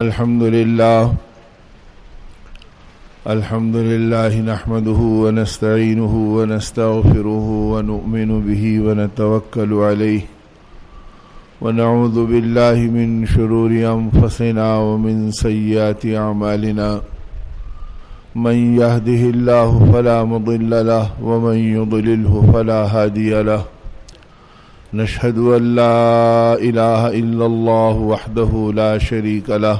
الحمد لله نحمده ونستعينه ونستغفره ونؤمن به ونتوكل عليه ونعوذ بالله من شرور أنفسنا ومن سيئات أعمالنا من يهده الله فلا مضل له ومن يضلله فلا هادي له نشهد أن لا إله إلا الله وحده لا شريك له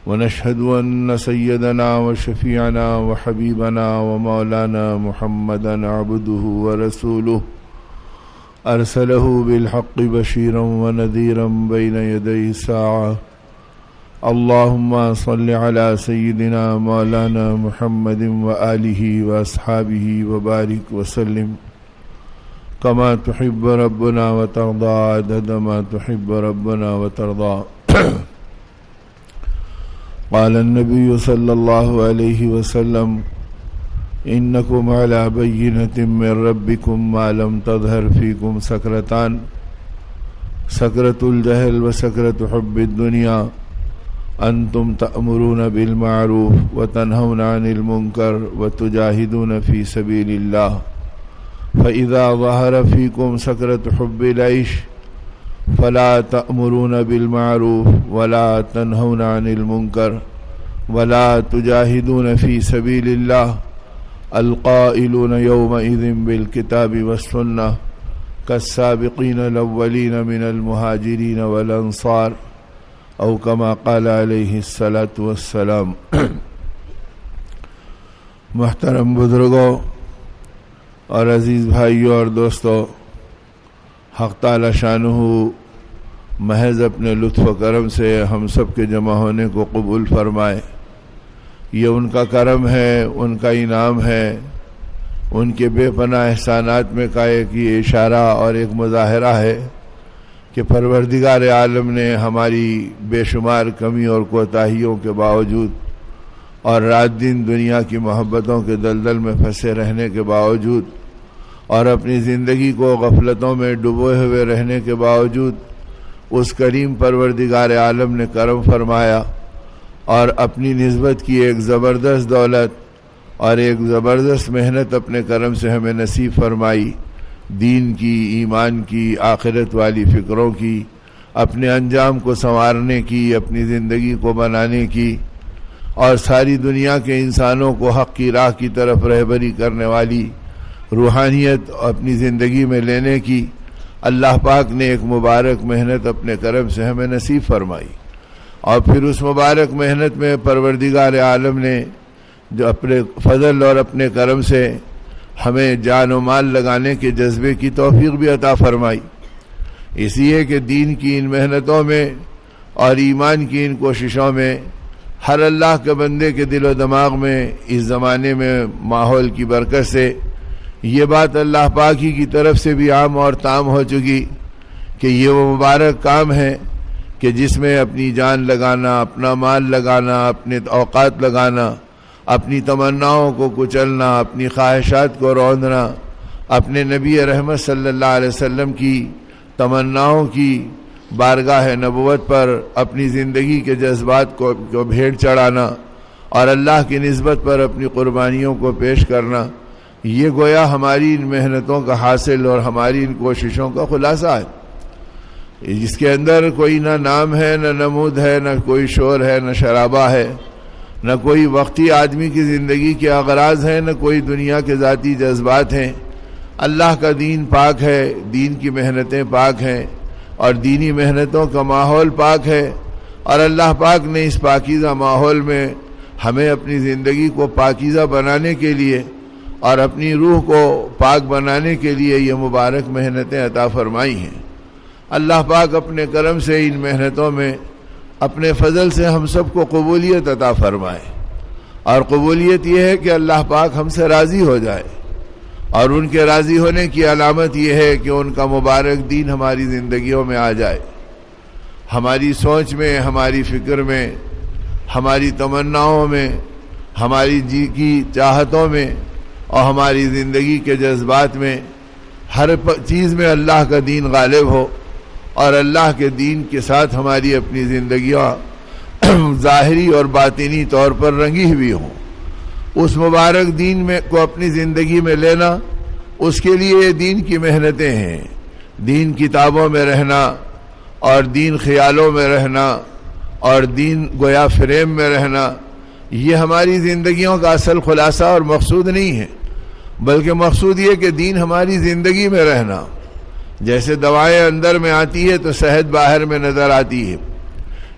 ونشهد أن سيدنا وشفيعنا وحبيبنا ومولانا محمدا عبده ورسوله أرسله بالحق بشيرا ونذيرا بين يدي الساعة اللهم صل على سيدنا مولانا محمد وآله وأصحابه وبارك وسلم كما تحب ربنا وترضى عدد ما تحب ربنا وترضى قال النبي صلى الله عليه وسلم إنكم على بينة من ربكم ما لم تظهر فيكم سكرتان سكرة الجهل وسكرة حب الدنيا أنتم تأمرون بالمعروف وتنهون عن المنكر وتجاهدون في سبيل الله فإذا ظهر فيكم سكرة حب العيش فلا تأمرون بالمعروف ولا تنهون عن المنكر ولا تجاهدون في سبيل الله القائلون يومئذ بالكتاب والسنة كالسابقين الأولين من المهاجرين والأنصار أو كما قال عليه الصلاة والسلام. محترم بزرگوں اور عزیز بھائیوں اور دوستوں، حق تعالی شانہ محض اپنے لطف و کرم سے ہم سب کے جمع ہونے کو قبول فرمائے. یہ ان کا کرم ہے، ان کا انعام ہے، ان کے بے پناہ احسانات میں کا ایک یہ اشارہ اور ایک مظاہرہ ہے کہ پروردگار عالم نے ہماری بے شمار کمی اور کوتاہیوں کے باوجود اور رات دن دنیا کی محبتوں کے دلدل میں پھنسے رہنے کے باوجود اور اپنی زندگی کو غفلتوں میں ڈبوئے ہوئے رہنے کے باوجود اس کریم پروردگار عالم نے کرم فرمایا اور اپنی نسبت کی ایک زبردست دولت اور ایک زبردست محنت اپنے کرم سے ہمیں نصیب فرمائی، دین کی، ایمان کی، آخرت والی فکروں کی، اپنے انجام کو سنوارنے کی، اپنی زندگی کو بنانے کی اور ساری دنیا کے انسانوں کو حق کی راہ کی طرف رہبری کرنے والی روحانیت اپنی زندگی میں لینے کی اللہ پاک نے ایک مبارک محنت اپنے کرم سے ہمیں نصیب فرمائی. اور پھر اس مبارک محنت میں پروردگار عالم نے جو اپنے فضل اور اپنے کرم سے ہمیں جان و مال لگانے کے جذبے کی توفیق بھی عطا فرمائی. اس لیے کہ دین کی ان محنتوں میں اور ایمان کی ان کوششوں میں ہر اللہ کے بندے کے دل و دماغ میں اس زمانے میں ماحول کی برکت سے یہ بات اللہ پاک ہی کی طرف سے بھی عام اور تام ہو چکی کہ یہ وہ مبارک کام ہے کہ جس میں اپنی جان لگانا، اپنا مال لگانا، اپنے اوقات لگانا، اپنی تمناؤں کو کچلنا، اپنی خواہشات کو روندنا، اپنے نبی رحمت صلی اللہ علیہ وسلم کی تمناؤں کی بارگاہ نبوت پر اپنی زندگی کے جذبات کو بھیڑ چڑھانا اور اللہ کی نسبت پر اپنی قربانیوں کو پیش کرنا، یہ گویا ہماری ان محنتوں کا حاصل اور ہماری ان کوششوں کا خلاصہ ہے، جس کے اندر کوئی نہ نام ہے، نہ نمود ہے، نہ کوئی شور ہے، نہ شرابہ ہے، نہ کوئی وقتی آدمی کی زندگی کے اغراض ہیں، نہ کوئی دنیا کے ذاتی جذبات ہیں. اللہ کا دین پاک ہے، دین کی محنتیں پاک ہیں اور دینی محنتوں کا ماحول پاک ہے، اور اللہ پاک نے اس پاکیزہ ماحول میں ہمیں اپنی زندگی کو پاکیزہ بنانے کے لیے اور اپنی روح کو پاک بنانے کے لیے یہ مبارک محنتیں عطا فرمائی ہیں. اللہ پاک اپنے کرم سے ان محنتوں میں اپنے فضل سے ہم سب کو قبولیت عطا فرمائے، اور قبولیت یہ ہے کہ اللہ پاک ہم سے راضی ہو جائے، اور ان کے راضی ہونے کی علامت یہ ہے کہ ان کا مبارک دین ہماری زندگیوں میں آ جائے، ہماری سوچ میں، ہماری فکر میں، ہماری تمناؤں میں، ہماری جی کی چاہتوں میں اور ہماری زندگی کے جذبات میں ہر چیز میں اللہ کا دین غالب ہو، اور اللہ کے دین کے ساتھ ہماری اپنی زندگیاں ظاہری اور باطنی طور پر رنگی ہوئی ہوں، اس مبارک دین میں کو اپنی زندگی میں لینا، اس کے لیے دین کی محنتیں ہیں۔ دین کتابوں میں رہنا اور دین خیالوں میں رہنا اور دین گویا فریم میں رہنا، یہ ہماری زندگیوں کا اصل خلاصہ اور مقصود نہیں ہے، بلکہ مقصود یہ کہ دین ہماری زندگی میں رہنا۔ جیسے دوائیں اندر میں آتی ہے تو صحت باہر میں نظر آتی ہے،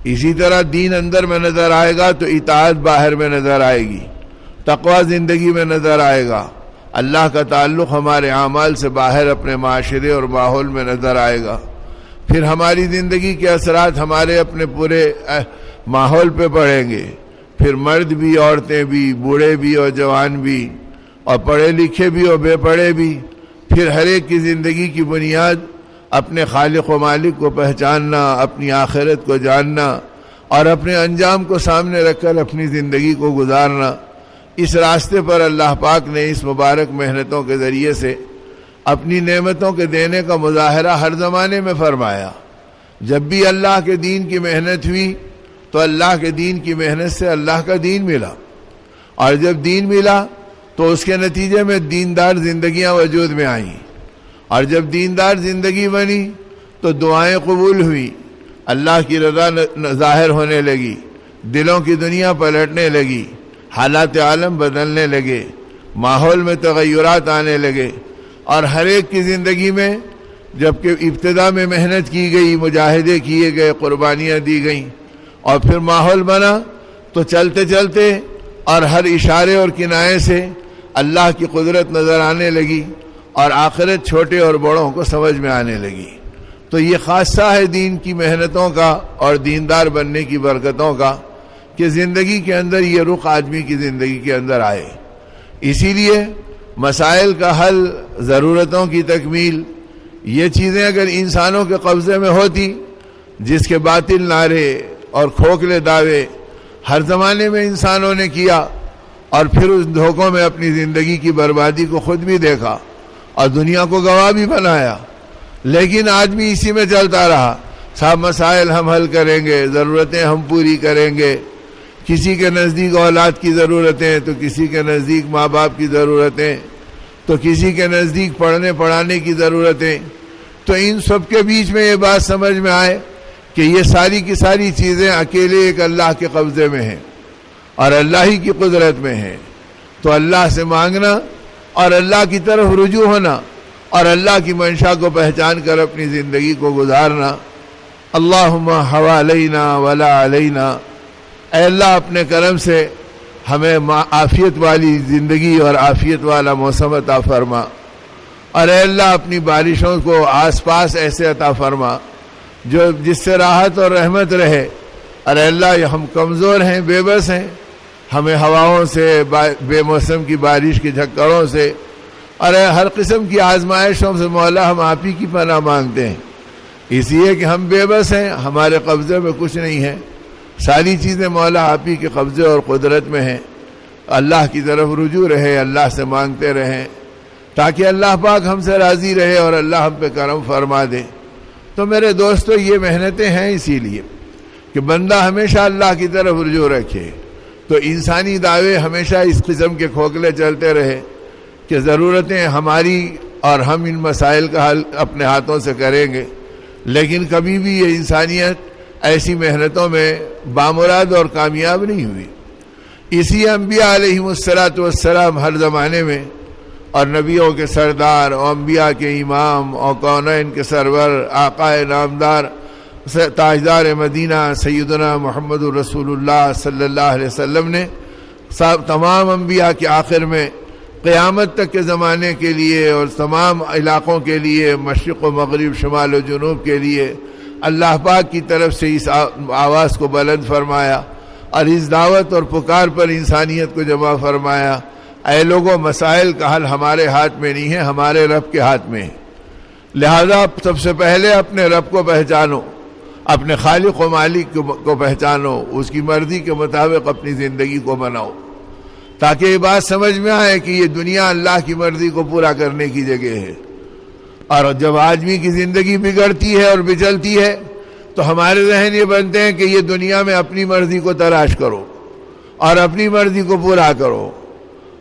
اسی طرح دین اندر میں نظر آئے گا تو اطاعت باہر میں نظر آئے گی، تقوی زندگی میں نظر آئے گا، اللہ کا تعلق ہمارے اعمال سے باہر اپنے معاشرے اور ماحول میں نظر آئے گا۔ پھر ہماری زندگی کے اثرات ہمارے اپنے پورے ماحول پہ پڑیں گے، پھر مرد بھی، عورتیں بھی، بوڑھے بھی اور جوان بھی، اور پڑھے لکھے بھی اور بے پڑھے بھی۔ پھر ہر ایک کی زندگی کی بنیاد اپنے خالق و مالک کو پہچاننا، اپنی آخرت کو جاننا اور اپنے انجام کو سامنے رکھ کر اپنی زندگی کو گزارنا۔ اس راستے پر اللہ پاک نے اس مبارک محنتوں کے ذریعے سے اپنی نعمتوں کے دینے کا مظاہرہ ہر زمانے میں فرمایا۔ جب بھی اللہ کے دین کی محنت ہوئی تو اللہ کے دین کی محنت سے اللہ کا دین ملا، اور جب دین ملا تو اس کے نتیجے میں دیندار زندگیاں وجود میں آئیں، اور جب دیندار زندگی بنی تو دعائیں قبول ہوئی، اللہ کی رضا ظاہر ہونے لگی، دلوں کی دنیا پلٹنے لگی، حالات عالم بدلنے لگے، ماحول میں تغیرات آنے لگے، اور ہر ایک کی زندگی میں جبکہ ابتدا میں محنت کی گئی، مجاہدے کیے گئے، قربانیاں دی گئیں، اور پھر ماحول بنا تو چلتے چلتے اور ہر اشارے اور کنایے سے اللہ کی قدرت نظر آنے لگی، اور آخرت چھوٹے اور بڑوں کو سمجھ میں آنے لگی۔ تو یہ خاصہ ہے دین کی محنتوں کا اور دیندار بننے کی برکتوں کا کہ زندگی کے اندر یہ رخ آدمی کی زندگی کے اندر آئے۔ اسی لیے مسائل کا حل، ضرورتوں کی تکمیل، یہ چیزیں اگر انسانوں کے قبضے میں ہوتی، جس کے باطل نعرے اور کھوکھلے دعوے ہر زمانے میں انسانوں نے کیا، اور پھر اس دھوکوں میں اپنی زندگی کی بربادی کو خود بھی دیکھا اور دنیا کو گواہ بھی بنایا، لیکن آدمی اسی میں چلتا رہا، سب مسائل ہم حل کریں گے، ضرورتیں ہم پوری کریں گے، کسی کے نزدیک اولاد کی ضرورتیں تو کسی کے نزدیک ماں باپ کی ضرورتیں تو کسی کے نزدیک پڑھنے پڑھانے کی ضرورتیں۔ تو ان سب کے بیچ میں یہ بات سمجھ میں آئے کہ یہ ساری کی ساری چیزیں اکیلے ایک اللہ کے قبضے میں ہیں اور اللہ ہی کی قدرت میں ہیں۔ تو اللہ سے مانگنا اور اللہ کی طرف رجوع ہونا اور اللہ کی منشا کو پہچان کر اپنی زندگی کو گزارنا۔ اللہم حوالینا ولا علینا، اے اللہ اپنے کرم سے ہمیں عافیت والی زندگی اور عافیت والا موسم عطا فرما، اور اے اللہ اپنی بارشوں کو آس پاس ایسے عطا فرما جو جس سے راحت اور رحمت رہے۔ اور اے اللہ ہم کمزور ہیں، بے بس ہیں، ہمیں ہواؤں سے، بے موسم کی بارش کی جھکڑوں سے اور ہر قسم کی آزمائشوں سے مولا ہم آپ ہی کی پناہ مانگتے ہیں، اس لیے کہ ہم بے بس ہیں، ہمارے قبضے میں کچھ نہیں ہے، ساری چیزیں مولا آپ ہی کے قبضے اور قدرت میں ہیں۔ اللہ کی طرف رجوع رہے، اللہ سے مانگتے رہیں تاکہ اللہ پاک ہم سے راضی رہے اور اللہ ہم پہ کرم فرما دے۔ تو میرے دوستو یہ محنتیں ہیں اسی لیے کہ بندہ ہمیشہ اللہ کی طرف رجوع رکھے۔ تو انسانی دعوے ہمیشہ اس قسم کے کھوکھلے چلتے رہے کہ ضرورتیں ہماری اور ہم ان مسائل کا حل اپنے ہاتھوں سے کریں گے، لیکن کبھی بھی یہ انسانیت ایسی محنتوں میں بامراد اور کامیاب نہیں ہوئی۔ اسی انبیاء علیہم السلام ہر زمانے میں اور نبیوں کے سردار اور انبیاء کے امام اور کونین کے سرور آقا نامدار تاجدار مدینہ سیدنا محمد رسول اللہ صلی اللہ علیہ وسلم نے تمام انبیاء کے آخر میں قیامت تک کے زمانے کے لیے اور تمام علاقوں کے لیے، مشرق و مغرب، شمال و جنوب کے لیے اللہ پاک کی طرف سے اس آواز کو بلند فرمایا اور اس دعوت اور پکار پر انسانیت کو جمع فرمایا، اے لوگوں مسائل کا حل ہمارے ہاتھ میں نہیں ہے، ہمارے رب کے ہاتھ میں ہے، لہذا سب سے پہلے اپنے رب کو پہچانو، اپنے خالق و مالک کو پہچانو، اس کی مرضی کے مطابق اپنی زندگی کو بناؤ، تاکہ یہ بات سمجھ میں آئے کہ یہ دنیا اللہ کی مرضی کو پورا کرنے کی جگہ ہے۔ اور جب آدمی کی زندگی بگڑتی ہے اور بچلتی ہے تو ہمارے ذہن یہ بنتے ہیں کہ یہ دنیا میں اپنی مرضی کو تلاش کرو اور اپنی مرضی کو پورا کرو.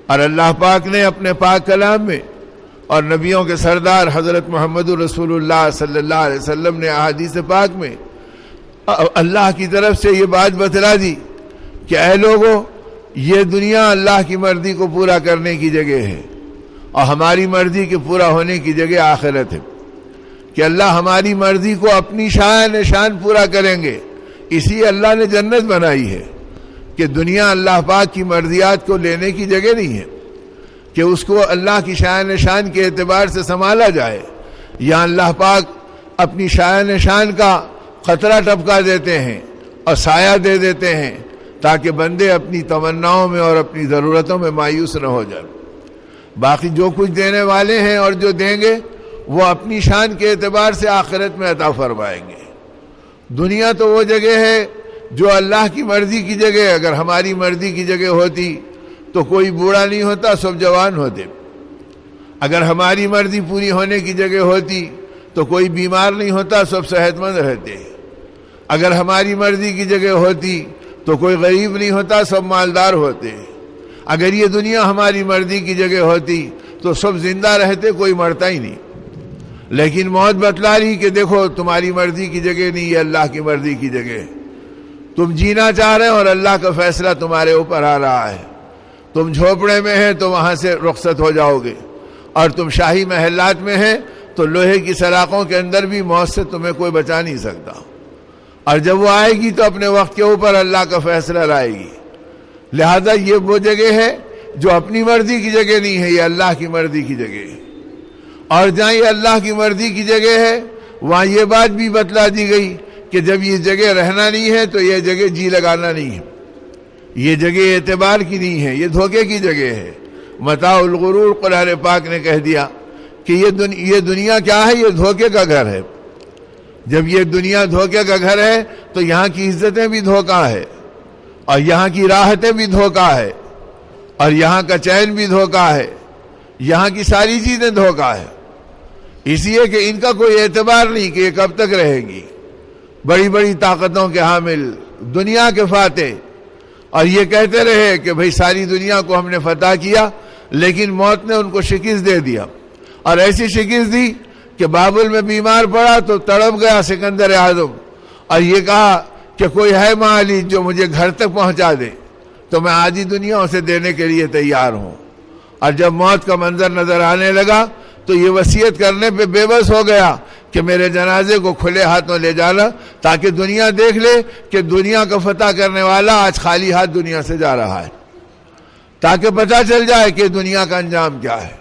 اور اللہ پاک نے اپنے پاک کلام میں اور نبیوں کے سردار حضرت محمد رسول اللہ صلی اللہ علیہ وسلم نے احادیث پاک میں اللہ کی طرف سے یہ بات بتلا دی کہ اے لوگو، یہ دنیا اللہ کی مرضی کو پورا کرنے کی جگہ ہے اور ہماری مرضی کے پورا ہونے کی جگہ آخرت ہے، کہ اللہ ہماری مرضی کو اپنی شان پورا کریں گے. اسی اللہ نے جنت بنائی ہے کہ دنیا اللہ پاک کی مرضیات کو لینے کی جگہ نہیں ہے، کہ اس کو اللہ کی شان کے اعتبار سے سنبھالا جائے. یہاں اللہ پاک اپنی شان کا خطرہ ٹپکا دیتے ہیں اور سایہ دے دیتے ہیں تاکہ بندے اپنی تمناؤں میں اور اپنی ضرورتوں میں مایوس نہ ہو جائیں. باقی جو کچھ دینے والے ہیں اور جو دیں گے وہ اپنی شان کے اعتبار سے آخرت میں عطا فرمائیں گے. دنیا تو وہ جگہ ہے جو اللہ کی مرضی کی جگہ ہے. اگر ہماری مرضی کی جگہ ہوتی تو کوئی بوڑھا نہیں ہوتا، سب جوان ہوتے. اگر ہماری مرضی پوری ہونے کی جگہ ہوتی تو کوئی بیمار نہیں ہوتا، سب صحت مند رہتے. اگر ہماری مرضی کی جگہ ہوتی تو کوئی غریب نہیں ہوتا، سب مالدار ہوتے. اگر یہ دنیا ہماری مرضی کی جگہ ہوتی تو سب زندہ رہتے، کوئی مرتا ہی نہیں. لیکن موت بتلا رہی کہ دیکھو تمہاری مرضی کی جگہ نہیں، یہ اللہ کی مرضی کی جگہ. تم جینا چاہ رہے اور اللہ کا فیصلہ تمہارے اوپر آ رہا ہے. تم جھوپڑے میں ہیں تو وہاں سے رخصت ہو جاؤ گے، اور تم شاہی محلات میں ہیں تو لوہے کی سلاخوں کے اندر بھی موت سے تمہیں کوئی بچا نہیں سکتا. اور جب وہ آئے گی تو اپنے وقت کے اوپر اللہ کا فیصلہ لائے گی. لہذا یہ وہ جگہ ہے جو اپنی مرضی کی جگہ نہیں ہے، یہ اللہ کی مرضی کی جگہ ہے. اور جہاں یہ اللہ کی مرضی کی جگہ ہے وہاں یہ بات بھی بتلا دی گئی کہ جب یہ جگہ رہنا نہیں ہے تو یہ جگہ جی لگانا نہیں ہے، یہ جگہ اعتبار کی نہیں ہے، یہ دھوکے کی جگہ ہے. متاع الغرور قرآن پاک نے کہہ دیا کہ یہ دنیا کیا ہے؟ یہ دھوکے کا گھر ہے. جب یہ دنیا دھوکے کا گھر ہے تو یہاں کی عزتیں بھی دھوکہ ہے، اور یہاں کی راحتیں بھی دھوکہ ہے، اور یہاں کا چین بھی دھوکہ ہے، یہاں کی ساری چیزیں دھوکہ ہے. اس لیے کہ ان کا کوئی اعتبار نہیں کہ یہ کب تک رہے گی. بڑی بڑی طاقتوں کے حامل، دنیا کے فاتح، اور یہ کہتے رہے کہ بھئی ساری دنیا کو ہم نے فتح کیا، لیکن موت نے ان کو شکست دے دیا. اور ایسی شکست دی کہ بابل میں بیمار پڑا تو تڑپ گیا سکندر اعظم، اور یہ کہا کہ کوئی ہے مالک جو مجھے گھر تک پہنچا دے تو میں آدھی دنیا اسے دینے کے لیے تیار ہوں. اور جب موت کا منظر نظر آنے لگا تو یہ وصیت کرنے پہ بے بس ہو گیا کہ میرے جنازے کو کھلے ہاتھوں لے جانا، تاکہ دنیا دیکھ لے کہ دنیا کا فتح کرنے والا آج خالی ہاتھ دنیا سے جا رہا ہے، تاکہ پتہ چل جائے کہ دنیا کا انجام کیا ہے.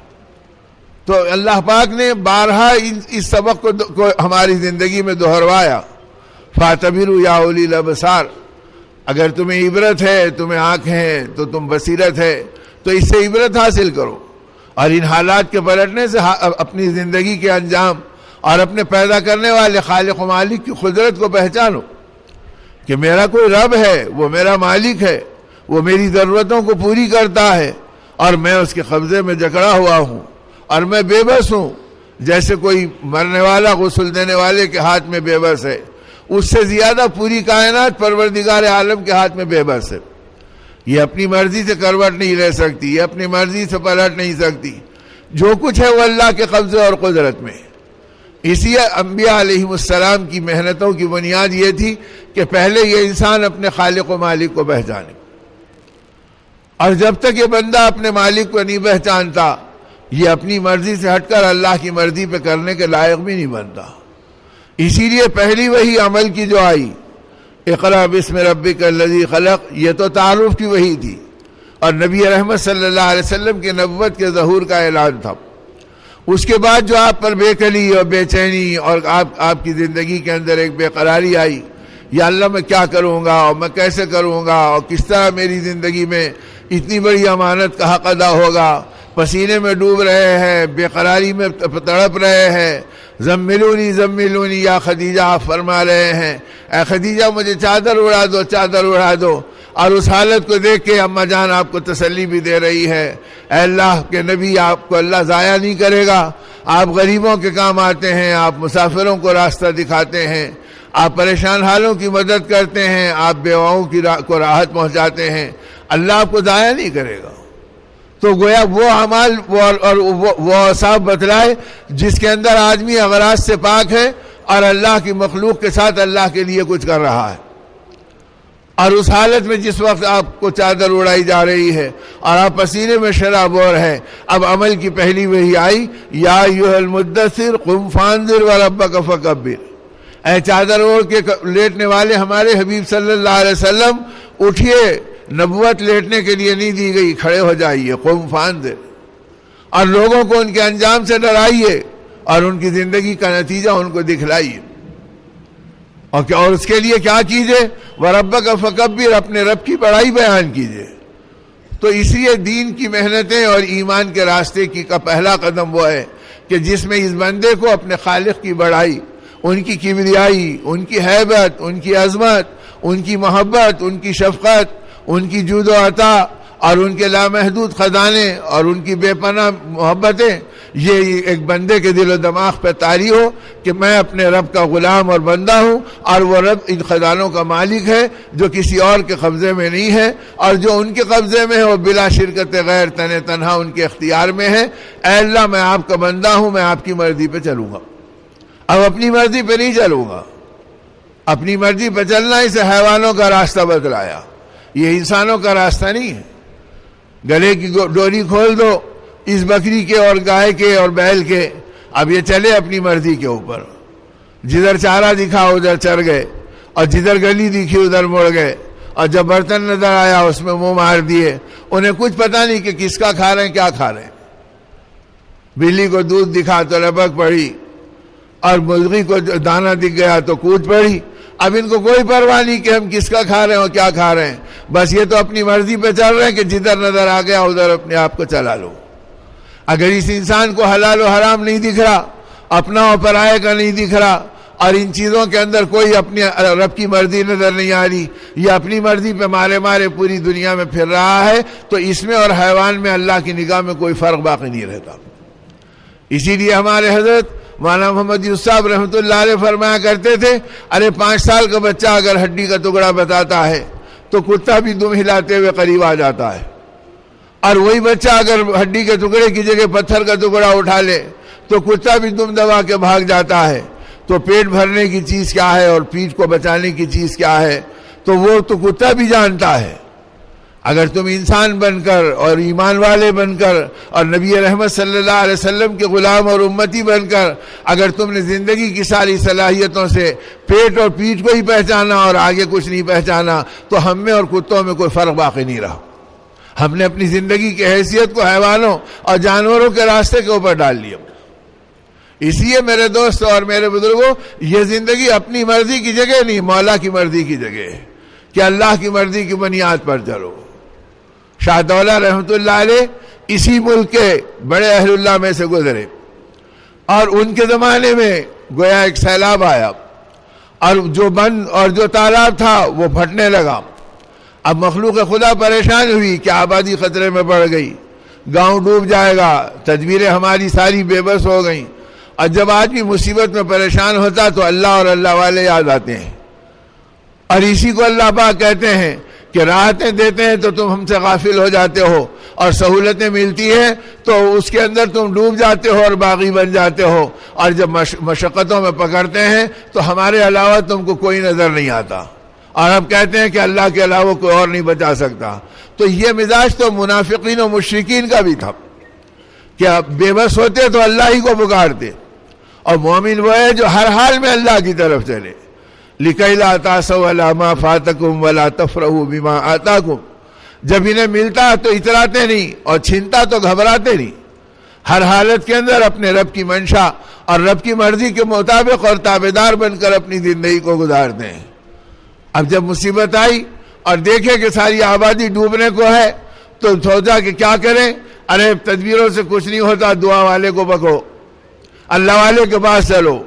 تو اللہ پاک نے بارہا اس سبق کو ہماری زندگی میں دہروایا. فاعتبروا یا اولی الابصار، اگر تمہیں عبرت ہے، تمہیں آنکھیں ہیں تو تم بصیرت ہے تو اس سے عبرت حاصل کرو، اور ان حالات کے پلٹنے سے اپنی زندگی کے انجام اور اپنے پیدا کرنے والے خالق و مالک کی قدرت کو پہچانو کہ میرا کوئی رب ہے، وہ میرا مالک ہے، وہ میری ضرورتوں کو پوری کرتا ہے، اور میں اس کے قبضے میں جکڑا ہوا ہوں، اور میں بے بس ہوں. جیسے کوئی مرنے والا غسل دینے والے کے ہاتھ میں بے بس ہے، اس سے زیادہ پوری کائنات پروردگار عالم کے ہاتھ میں بے بس ہے. یہ اپنی مرضی سے کروٹ نہیں لے سکتی، یہ اپنی مرضی سے پلٹ نہیں سکتی. جو کچھ ہے وہ اللہ کے قبضے اور قدرت میں. اسی انبیاء علیہ السلام کی محنتوں کی بنیاد یہ تھی کہ پہلے یہ انسان اپنے خالق و مالک کو پہچانے، اور جب تک یہ بندہ اپنے مالک کو نہیں پہچانتا یہ اپنی مرضی سے ہٹ کر اللہ کی مرضی پہ کرنے کے لائق بھی نہیں بنتا. اسی لیے پہلی وحی عمل کی جو آئی، اقرأ باسم ربک الذی خلق، یہ تو تعارف کی وحی تھی، اور نبی رحمت صلی اللہ علیہ وسلم کے نبوت کے ظہور کا اعلان تھا. اس کے بعد جو آپ پر بے کلی اور بے چینی اور آپ کی زندگی کے اندر ایک بے قراری آئی، یا اللہ میں کیا کروں گا اور میں کیسے کروں گا اور کس طرح میری زندگی میں اتنی بڑی امانت کا حق ادا ہوگا. پسینے میں ڈوب رہے ہیں، بے قراری میں تڑپ رہے ہیں. زملونی زملونی یا خدیجہ، آپ فرما رہے ہیں اے خدیجہ مجھے چادر اڑا دو، چادر اڑا دو. اور اس حالت کو دیکھ کے اماں جان آپ کو تسلی بھی دے رہی ہے، اے اللہ کے نبی آپ کو اللہ ضائع نہیں کرے گا. آپ غریبوں کے کام آتے ہیں، آپ مسافروں کو راستہ دکھاتے ہیں، آپ پریشان حالوں کی مدد کرتے ہیں، آپ بیواؤں کو راحت پہنچاتے ہیں، اللہ آپ کو ضائع نہیں کرے گا۔ تو گویا وہ اعمال اور وہ اوصاف بتلائے جس کے اندر آدمی اغراض سے پاک ہے اور اللہ کی مخلوق کے ساتھ اللہ کے لیے کچھ کر رہا ہے، اور اس حالت میں جس وقت آپ کو چادر اڑائی جا رہی ہے اور آپ پسینے میں شرابور ہیں، اب عمل کی پہلی وحی آئی، یا ایھا المدثر قم فانذر وربک فکبر، اے چادر اوڑھ کے لیٹنے والے ہمارے حبیب صلی اللہ علیہ وسلم اٹھیے، نبوت لیٹنے کے لیے نہیں دی گئی، کھڑے ہو جائیے، قم فانذر، اور لوگوں کو ان کے انجام سے ڈرائیے اور ان کی زندگی کا نتیجہ ان کو دکھلائیے، اور اس کے لیے کیا کیجئے، وَرَبَّكَ فَكَبِّرْ، اپنے رب کی بڑائی بیان کیجئے۔ تو اس لیے دین کی محنتیں اور ایمان کے راستے کا پہلا قدم وہ ہے کہ جس میں اس بندے کو اپنے خالق کی بڑائی، ان کی کبریائی، ان کی ہیبت، ان کی عظمت، ان کی محبت، ان کی شفقت، ان کی جود و عطا اور ان کے لامحدود خزانے اور ان کی بے پناہ محبتیں، یہ ایک بندے کے دل و دماغ پہ طاری ہو کہ میں اپنے رب کا غلام اور بندہ ہوں، اور وہ رب ان خزانوں کا مالک ہے جو کسی اور کے قبضے میں نہیں ہے، اور جو ان کے قبضے میں ہے وہ بلا شرکت غیر تنہا ان کے اختیار میں ہے۔ اے اللہ، میں آپ کا بندہ ہوں، میں آپ کی مرضی پہ چلوں گا، اب اپنی مرضی پہ نہیں چلوں گا۔ اپنی مرضی پہ چلنا اسے حیوانوں کا راستہ بتلایا، یہ انسانوں کا راستہ نہیں ہے۔ گلے کی ڈوری کھول دو اس بکری کے اور گائے کے اور بیل کے، اب یہ چلے اپنی مرضی کے اوپر، جدھر چارہ دکھا ادھر چر گئے، اور جدھر گلی دکھی ادھر مڑ گئے، اور جب برتن نظر آیا اس میں منہ مار دیے، انہیں کچھ پتہ نہیں کہ کس کا کھا رہے ہیں، کیا کھا رہے ہیں۔ بلی کو دودھ دکھا تو لپک پڑی، اور مرغی کو دانہ دکھ گیا تو کود پڑی۔ اب ان کو کوئی پرواہ نہیں کہ ہم کس کا کھا رہے ہیں اور کیا کھا رہے ہیں، بس یہ تو اپنی مرضی پہ چل رہے ہیں کہ جدھر نظر آ گیا ادھر اپنے آپ کو چلا لو۔ اگر اس انسان کو حلال و حرام نہیں دکھ رہا، اپنا اور پرائے کا نہیں دکھ رہا، اور ان چیزوں کے اندر کوئی اپنی رب کی مرضی نظر نہیں آ رہی، یہ اپنی مرضی پہ مارے پوری دنیا میں پھر رہا ہے، تو اس میں اور حیوان میں اللہ کی نگاہ میں کوئی فرق باقی نہیں رہتا۔ اسی لیے ہمارے حضرت مولانا محمد یوسف صاحب رحمۃ اللہ علیہ فرمایا کرتے تھے، ارے 5 سال کا بچہ اگر ہڈی کا ٹکڑا بتاتا ہے تو کتا بھی دم ہلاتے ہوئے قریب آ جاتا ہے، اور وہی بچہ اگر ہڈی کے ٹکڑے کی جگہ پتھر کا ٹکڑا اٹھا لے تو کتا بھی دم دبا کے بھاگ جاتا ہے۔ تو پیٹ بھرنے کی چیز کیا ہے اور پیٹھ کو بچانے کی چیز کیا ہے، تو وہ تو کتا بھی جانتا ہے۔ اگر تم انسان بن کر اور ایمان والے بن کر اور نبی رحمت صلی اللہ علیہ وسلم کے غلام اور امتی بن کر اگر تم نے زندگی کی ساری صلاحیتوں سے پیٹ اور پیٹھ کو ہی پہچانا اور آگے کچھ نہیں پہچانا، تو ہم میں اور کتوں میں کوئی فرق باقی نہیں رہا۔ ہم نے اپنی زندگی کی حیثیت کو حیوانوں اور جانوروں کے راستے کے اوپر ڈال لیا۔ اس لیے میرے دوست اور میرے بزرگوں، یہ زندگی اپنی مرضی کی جگہ نہیں، مولا کی مرضی کی جگہ ہے کہ اللہ کی مرضی کی بنیاد پر چلو۔ شاہ دولہ رحمۃ اللہ علیہ اسی ملک کے بڑے اہل اللہ میں سے گزرے، اور ان کے زمانے میں گویا ایک سیلاب آیا، اور جو بند اور جو تالاب تھا وہ پھٹنے لگا۔ اب مخلوق خدا پریشان ہوئی کہ آبادی خطرے میں پڑ گئی، گاؤں ڈوب جائے گا، تدبیریں ہماری ساری بے بس ہو گئیں۔ اور جب آدمی مصیبت میں پریشان ہوتا تو اللہ اور اللہ والے یاد آتے ہیں، اور اسی کو اللہ پاک کہتے ہیں کہ راحتیں دیتے ہیں تو تم ہم سے غافل ہو جاتے ہو، اور سہولتیں ملتی ہیں تو اس کے اندر تم ڈوب جاتے ہو اور باغی بن جاتے ہو، اور جب مشقتوں میں پکڑتے ہیں تو ہمارے علاوہ تم کو کوئی نظر نہیں آتا، اور اب کہتے ہیں کہ اللہ کے علاوہ کوئی اور نہیں بچا سکتا۔ تو یہ مزاج تو منافقین و مشرکین کا بھی تھا کہ بے بس ہوتے تو اللہ ہی کو پکارتے، اور مومن وہ ہے جو ہر حال میں اللہ کی طرف چلے۔ لِكَيْ لَا تَأْسَوْا عَلَىٰ مَا فَاتَكُمْ وَلَا تَفْرَحُوا بِمَا آتَاكُمْ، جب انہیں ملتا تو اتراتے نہیں اور چھنتا تو گھبراتے نہیں، ہر حالت کے اندر اپنے رب کی منشا اور رب کی مرضی کے مطابق اور تابعدار بن کر اپنی زندگی کو گزارتے ہیں۔ اب جب مصیبت آئی اور دیکھے کہ ساری آبادی ڈوبنے کو ہے تو سوچا کہ کیا کریں، ارے تدبیروں سے کچھ نہیں ہوتا، دعا والے کو پکڑو، اللہ والے کے پاس چلو۔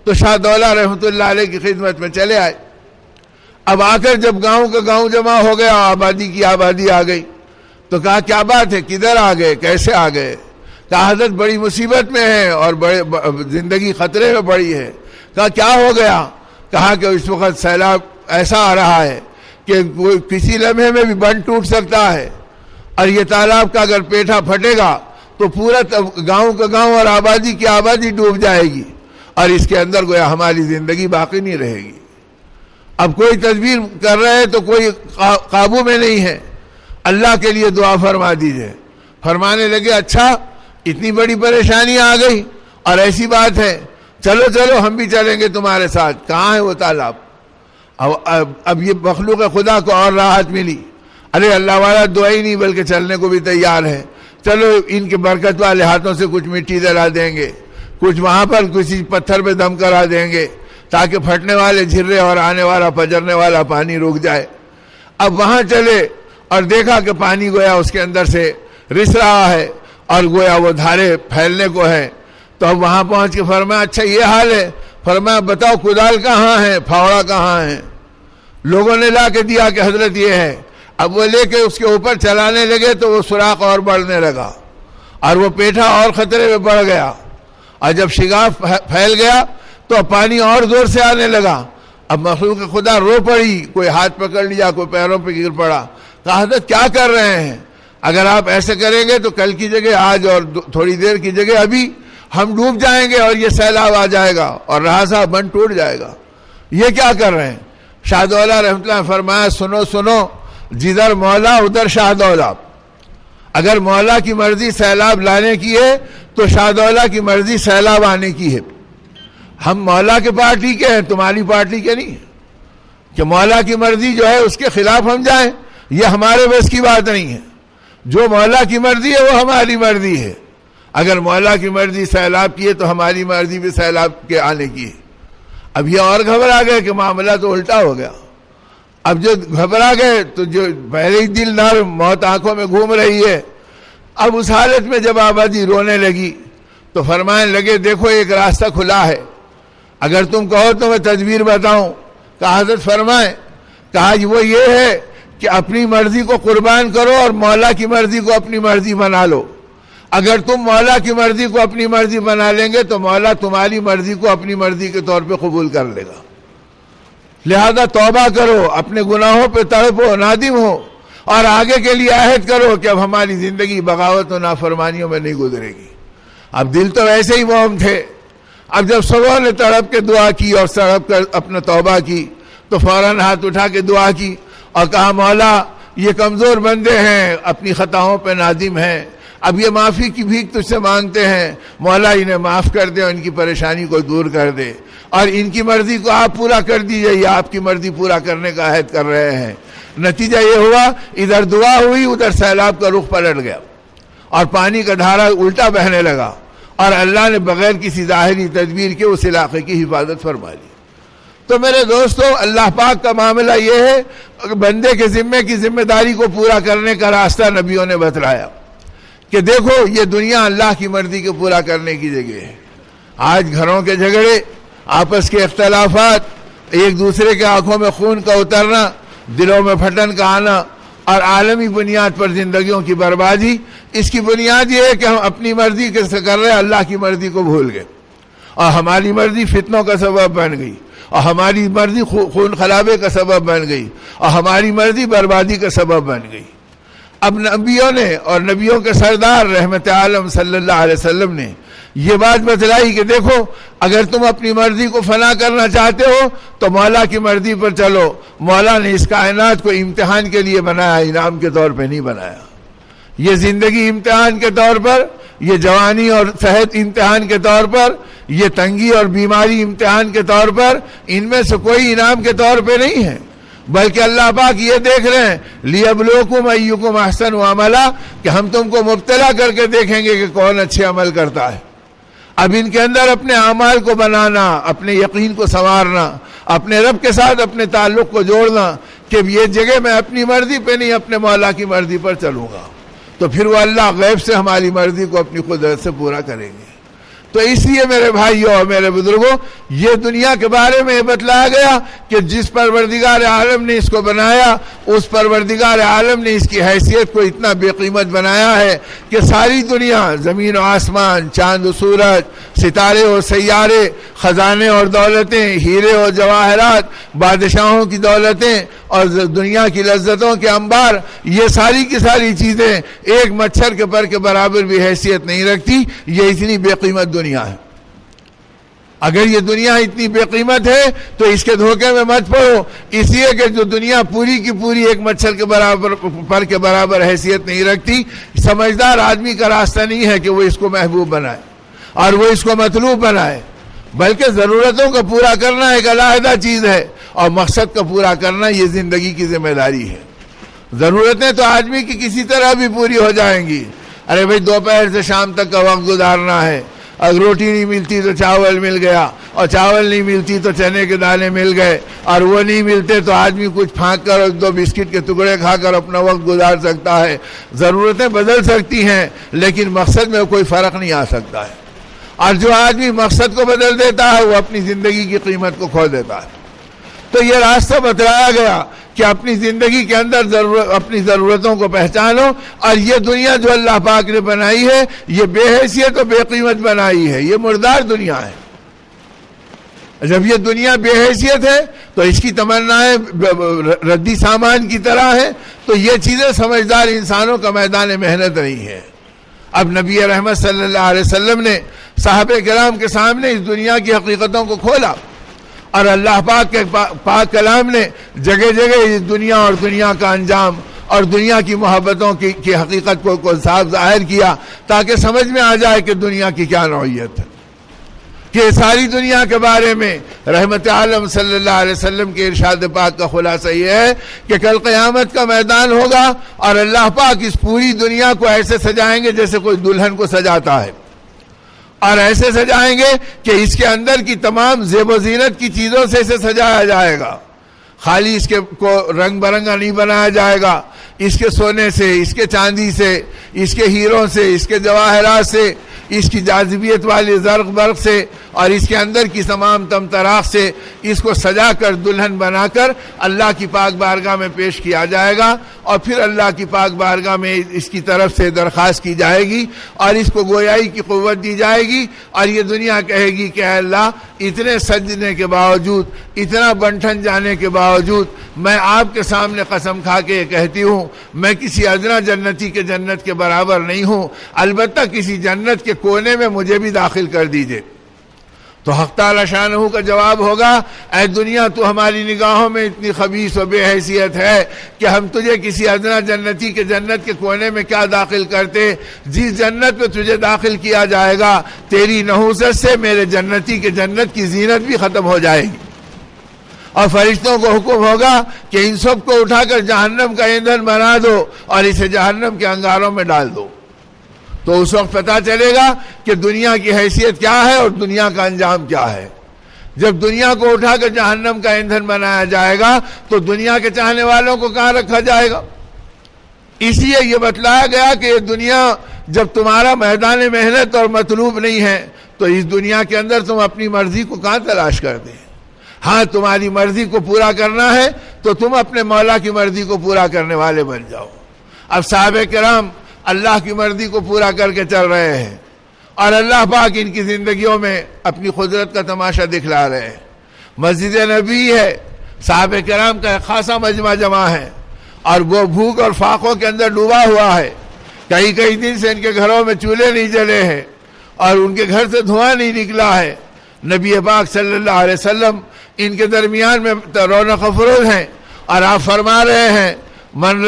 تو شاہ دولہ رحمۃ اللہ علیہ کی خدمت میں چلے آئے۔ اب آ کر جب گاؤں کا گاؤں جمع ہو گیا، آبادی کی آبادی آ گئی، تو کہا کیا بات ہے، کدھر آ گئے، کیسے آ گئے؟ کہا حضرت بڑی مصیبت میں ہے اور بڑے زندگی خطرے میں پڑی ہے۔ کہا کیا ہو گیا؟ کہا کہ اس وقت سیلاب ایسا آ رہا ہے کہ کسی لمحے میں بھی بند ٹوٹ سکتا ہے، اور یہ تالاب کا اگر پیٹھا پھٹے گا تو پورا گاؤں کا گاؤں اور آبادی کی آبادی ڈوب جائے گی، اور اس کے اندر گویا ہماری زندگی باقی نہیں رہے گی۔ اب کوئی تدبیر کر رہے ہیں تو کوئی قابو میں نہیں ہے، اللہ کے لیے دعا فرما دیجئے۔ فرمانے لگے اچھا اتنی بڑی پریشانی آ گئی اور ایسی بات ہے، چلو چلو ہم بھی چلیں گے تمہارے ساتھ۔ کہاں ہے وہ تالاب؟ اب یہ مخلوق خدا کو اور راحت ملی، ارے اللہ والا دعا ہی نہیں بلکہ چلنے کو بھی تیار ہے، چلو ان کے برکت والے ہاتھوں سے کچھ مٹی دلا دیں گے، کچھ وہاں پر کسی پتھر پہ دم کرا دیں گے تاکہ پھٹنے والے جھرے اور آنے والا پجرنے والا پانی رک جائے۔ اب وہاں چلے اور دیکھا کہ پانی گویا اس کے اندر سے رس رہا ہے اور گویا وہ دھارے پھیلنے کو ہے، تو اب وہاں پہنچ کے فرمایا اچھا یہ حال ہے، فرمایا بتاؤ کدال کہاں ہے، پھاوڑا کہاں ہے؟ لوگوں نے لا کے دیا کہ حضرت یہ ہے۔ اب وہ لے کے اس کے اوپر چلانے لگے تو وہ سوراخ اور بڑھنے لگا اور وہ پیٹھا اور خطرے میں بڑھ گیا، اور جب شگاف پھیل گیا تو پانی اور زور سے آنے لگا۔ اب مخلوق خدا رو پڑی، کوئی ہاتھ پکڑ لیا، کوئی پیروں پہ گر پڑا۔ کہا حضرت کیا کر رہے ہیں؟ اگر آپ ایسے کریں گے تو کل کی جگہ آج اور تھوڑی دیر کی جگہ ابھی ہم ڈوب جائیں گے اور یہ سیلاب آ جائے گا اور رہا بند ٹوٹ جائے گا، یہ کیا کر رہے ہیں؟ شاہ دولا رحمۃ اللہ فرمایا سنو سنو، جدھر مولا ادھر شاہ دولا۔ اگر مولا کی مرضی سیلاب لانے کی ہے تو شاہ دولا کی مرضی سیلاب آنے کی ہے۔ ہم مولا کے پارٹی کے ہیں، تمہاری پارٹی کے نہیں ہیں کہ مولا کی مرضی جو ہے اس کے خلاف ہم جائیں، یہ ہمارے بس کی بات نہیں ہے۔ جو مولا کی مرضی ہے وہ ہماری مرضی ہے۔ اگر مولا کی مرضی سیلاب کی ہے تو ہماری مرضی بھی سیلاب کے آنے کی ہے۔ اب یہ اور گھبرا گئے کہ معاملہ تو الٹا ہو گیا۔ اب جو گھبرا گئے تو جو پہلے ہی دل نرم، موت آنکھوں میں گھوم رہی ہے، اب اس حالت میں جب آبادی رونے لگی تو فرمانے لگے دیکھو ایک راستہ کھلا ہے، اگر تم کہو تو میں تدبیر بتاؤں۔ کہا حضرت فرمائیں؟ کہا وہ یہ ہے کہ اپنی مرضی کو قربان کرو اور مولا کی مرضی کو اپنی مرضی بنا لو۔ اگر تم مولا کی مرضی کو اپنی مرضی بنا لیں گے تو مولا تمہاری مرضی کو اپنی مرضی کے طور پہ قبول کر لے گا۔ لہذا توبہ کرو، اپنے گناہوں پہ تڑپو، نادم ہو، اور آگے کے لیے عہد کرو کہ اب ہماری زندگی بغاوت و نافرمانیوں میں نہیں گزرے گی۔ اب دل تو ویسے ہی موم تھے، اب جب سبوں نے تڑپ کے دعا کی اور تڑپ کر اپنا توبہ کی تو فوراً ہاتھ اٹھا کے دعا کی اور کہا مولا یہ کمزور بندے ہیں، اپنی خطاؤں پہ نادم ہیں، اب یہ معافی کی بھیک تجھ سے مانگتے ہیں، مولا انہیں معاف کر دے اور ان کی پریشانی کو دور کر دے، اور ان کی مرضی کو آپ پورا کر دیجئے، یہ آپ کی مرضی پورا کرنے کا عہد کر رہے ہیں۔ نتیجہ یہ ہوا ادھر دعا ہوئی، ادھر سیلاب کا رخ پلٹ گیا اور پانی کا دھارا الٹا بہنے لگا، اور اللہ نے بغیر کسی ظاہری تدبیر کے اس علاقے کی حفاظت فرما لی۔ تو میرے دوستو، اللہ پاک کا معاملہ یہ ہے کہ بندے کے ذمے کی ذمہ داری کو پورا کرنے کا راستہ نبیوں نے بتلایا کہ دیکھو یہ دنیا اللہ کی مرضی کو پورا کرنے کی جگہ ہے۔ آج گھروں کے جھگڑے، آپس کے اختلافات، ایک دوسرے کے آنکھوں میں خون کا اترنا، دلوں میں پھٹن کا آنا، اور عالمی بنیاد پر زندگیوں کی بربادی، اس کی بنیاد یہ ہے کہ ہم اپنی مرضی سے کر رہے ہیں، اللہ کی مرضی کو بھول گئے، اور ہماری مرضی فتنوں کا سبب بن گئی، اور ہماری مرضی خون خرابے کا سبب بن گئی، اور ہماری مرضی بربادی کا سبب بن گئی۔ اب نبیوں نے اور نبیوں کے سردار رحمت عالم صلی اللہ علیہ وسلم نے یہ بات بتلائی کہ دیکھو اگر تم اپنی مرضی کو فنا کرنا چاہتے ہو تو مولا کی مرضی پر چلو۔ مولا نے اس کائنات کو امتحان کے لیے بنایا، انعام کے طور پہ نہیں بنایا۔ یہ زندگی امتحان کے طور پر، یہ جوانی اور صحت امتحان کے طور پر، یہ تنگی اور بیماری امتحان کے طور پر، ان میں سے کوئی انعام کے طور پہ نہیں ہے، بلکہ اللہ پاک یہ دیکھ رہے ہیں لِيَبْلُوكُمْ أَيُّكُمْ أَحْسَنُ عَمَلًا، کہ ہم تم کو مبتلا کر کے دیکھیں گے کہ کون اچھے عمل کرتا ہے۔ اب ان کے اندر اپنے اعمال کو بنانا، اپنے یقین کو سنوارنا، اپنے رب کے ساتھ اپنے تعلق کو جوڑنا کہ یہ جگہ میں اپنی مرضی پہ نہیں اپنے مولا کی مرضی پر چلوں گا، تو پھر وہ اللہ غیب سے ہماری مرضی کو اپنی قدرت سے پورا کریں گے۔ تو اس لیے میرے بھائیوں اور میرے بزرگوں، یہ دنیا کے بارے میں یہ بتلایا گیا کہ جس پروردگار عالم نے اس کو بنایا، اس پروردگار عالم نے اس کی حیثیت کو اتنا بے قیمت بنایا ہے کہ ساری دنیا، زمین و آسمان، چاند و سورج، ستارے اور سیارے، خزانے اور دولتیں، ہیرے اور جواہرات، بادشاہوں کی دولتیں اور دنیا کی لذتوں کے انبار، یہ ساری کی ساری چیزیں ایک مچھر کے پر کے برابر بھی حیثیت نہیں رکھتی۔ یہ اتنی بے قیمت دنیا ہے۔ اگر یہ دنیا اتنی بے قیمت ہے تو اس کے دھوکے میں مت پڑو، اس لیے کہ جو دنیا پوری کی پوری ایک مچھر کے برابر پر کے برابر حیثیت نہیں رکھتی، سمجھدار آدمی کا راستہ نہیں ہے کہ وہ اس کو محبوب بنائے اور وہ اس کو مطلوب بنائے، بلکہ ضرورتوں کو پورا کرنا ایک علیحدہ چیز ہے اور مقصد کو پورا کرنا یہ زندگی کی ذمہ داری ہے۔ ضرورتیں تو آدمی کی کسی طرح بھی پوری ہو جائیں گی۔ ارے بھائی دوپہر سے شام تک کا وقت گزارنا ہے، اگر روٹی نہیں ملتی تو چاول مل گیا، اور چاول نہیں ملتی تو چنے کے دانے مل گئے، اور وہ نہیں ملتے تو آدمی کچھ پھانک کر اور 2 بسکٹ کے ٹکڑے کھا کر اپنا وقت گزار سکتا ہے۔ ضرورتیں بدل سکتی ہیں لیکن مقصد میں کوئی فرق نہیں آ سکتا ہے، اور جو آدمی مقصد کو بدل دیتا ہے وہ اپنی زندگی کی قیمت کو کھو دیتا ہے۔ تو یہ راستہ بتلایا گیا کہ اپنی زندگی کے اندر اپنی ضرورتوں کو پہچانو، اور یہ دنیا جو اللہ پاک نے بنائی ہے یہ بے حیثیت و بے قیمت بنائی ہے، یہ مردار دنیا ہے۔ جب یہ دنیا بے حیثیت ہے تو اس کی تمنائیں ردی سامان کی طرح ہیں، تو یہ چیزیں سمجھدار انسانوں کا میدان محنت نہیں ہے۔ اب نبی رحمت صلی اللہ علیہ وسلم نے صحابہ کرام کے سامنے اس دنیا کی حقیقتوں کو کھولا، اور اللہ پاک کے پاک کلام نے جگہ جگہ اس دنیا اور دنیا کا انجام اور دنیا کی محبتوں کی حقیقت کو صاف ظاہر کیا، تاکہ سمجھ میں آ جائے کہ دنیا کی کیا نوعیت ہے۔ کہ ساری دنیا کے بارے میں رحمت عالم صلی اللہ علیہ وسلم کے ارشاد پاک کا خلاصہ یہ ہے کہ کل قیامت کا میدان ہوگا اور اللہ پاک اس پوری دنیا کو ایسے سجائیں گے جیسے کوئی دلہن کو سجاتا ہے، اور ایسے سجائیں گے کہ اس کے اندر کی تمام زیب و زینت کی چیزوں سے اسے سجایا جائے گا۔ خالی اس کے کو رنگ برنگا نہیں بنایا جائے گا، اس کے سونے سے، اس کے چاندی سے، اس کے ہیروں سے، اس کے جواہرات سے، اس کی جاذبیت والی زرق برق سے اور اس کے اندر کی تمام تمطراق سے اس کو سجا کر دلہن بنا کر اللہ کی پاک بارگاہ میں پیش کیا جائے گا، اور پھر اللہ کی پاک بارگاہ میں اس کی طرف سے درخواست کی جائے گی اور اس کو گویائی کی قوت دی جائے گی، اور یہ دنیا کہے گی کہ اے اللہ، اتنے سجنے کے باوجود، اتنا بنٹھن جانے کے باوجود میں آپ کے سامنے قسم کھا کے یہ کہتی ہوں میں کسی ادنا جنتی کے جنت کے برابر نہیں ہوں، البتہ کسی جنت کے کونے میں مجھے بھی داخل کر دیجئے۔ تو حق تعالی شانہ کا جواب ہوگا، اے دنیا تو ہماری نگاہوں میں اتنی خبیث و بے حیثیت ہے کہ ہم تجھے کسی ادنا جنتی کے جنت کے کونے میں کیا داخل کرتے، جس جنت میں تجھے داخل کیا جائے گا تیری نحوست سے میرے جنتی کے جنت کی زینت بھی ختم ہو جائے گی، اور فرشتوں کو حکم ہوگا کہ ان سب کو اٹھا کر جہنم کا ایندھن بنا دو اور اسے جہنم کے انگاروں میں ڈال دو۔ تو اس وقت پتہ چلے گا کہ دنیا کی حیثیت کیا ہے اور دنیا کا انجام کیا ہے۔ جب دنیا کو اٹھا کر جہنم کا ایندھن بنایا جائے گا تو دنیا کے چاہنے والوں کو کہاں رکھا جائے گا؟ اس لیے یہ بتلایا گیا کہ یہ دنیا جب تمہارا میدان محنت اور مطلوب نہیں ہے تو اس دنیا کے اندر تم اپنی مرضی کو کہاں تلاش کرتے ہیں؟ ہاں تمہاری مرضی کو پورا کرنا ہے تو تم اپنے مولا کی مرضی کو پورا کرنے والے بن جاؤ۔ اب صحابہ کرام اللہ کی مرضی کو پورا کر کے چل رہے ہیں، اور اللہ پاک ان کی زندگیوں میں اپنی قدرت کا تماشا دکھلا رہے ہیں۔ مسجد نبی ہے، صحابہ کرام کا ایک خاصا مجمع جمع ہے، اور وہ بھوک اور فاقوں کے اندر ڈوبا ہوا ہے۔ کئی دن سے ان کے گھروں میں چولہے نہیں جلے ہیں اور ان کے گھر سے دھواں نہیں نکلا ہے۔ نبی پاک صلی اللہ علیہ وسلم ان کے درمیان میں رونق افروز ہیں، اور آپ فرما رہے ہیں من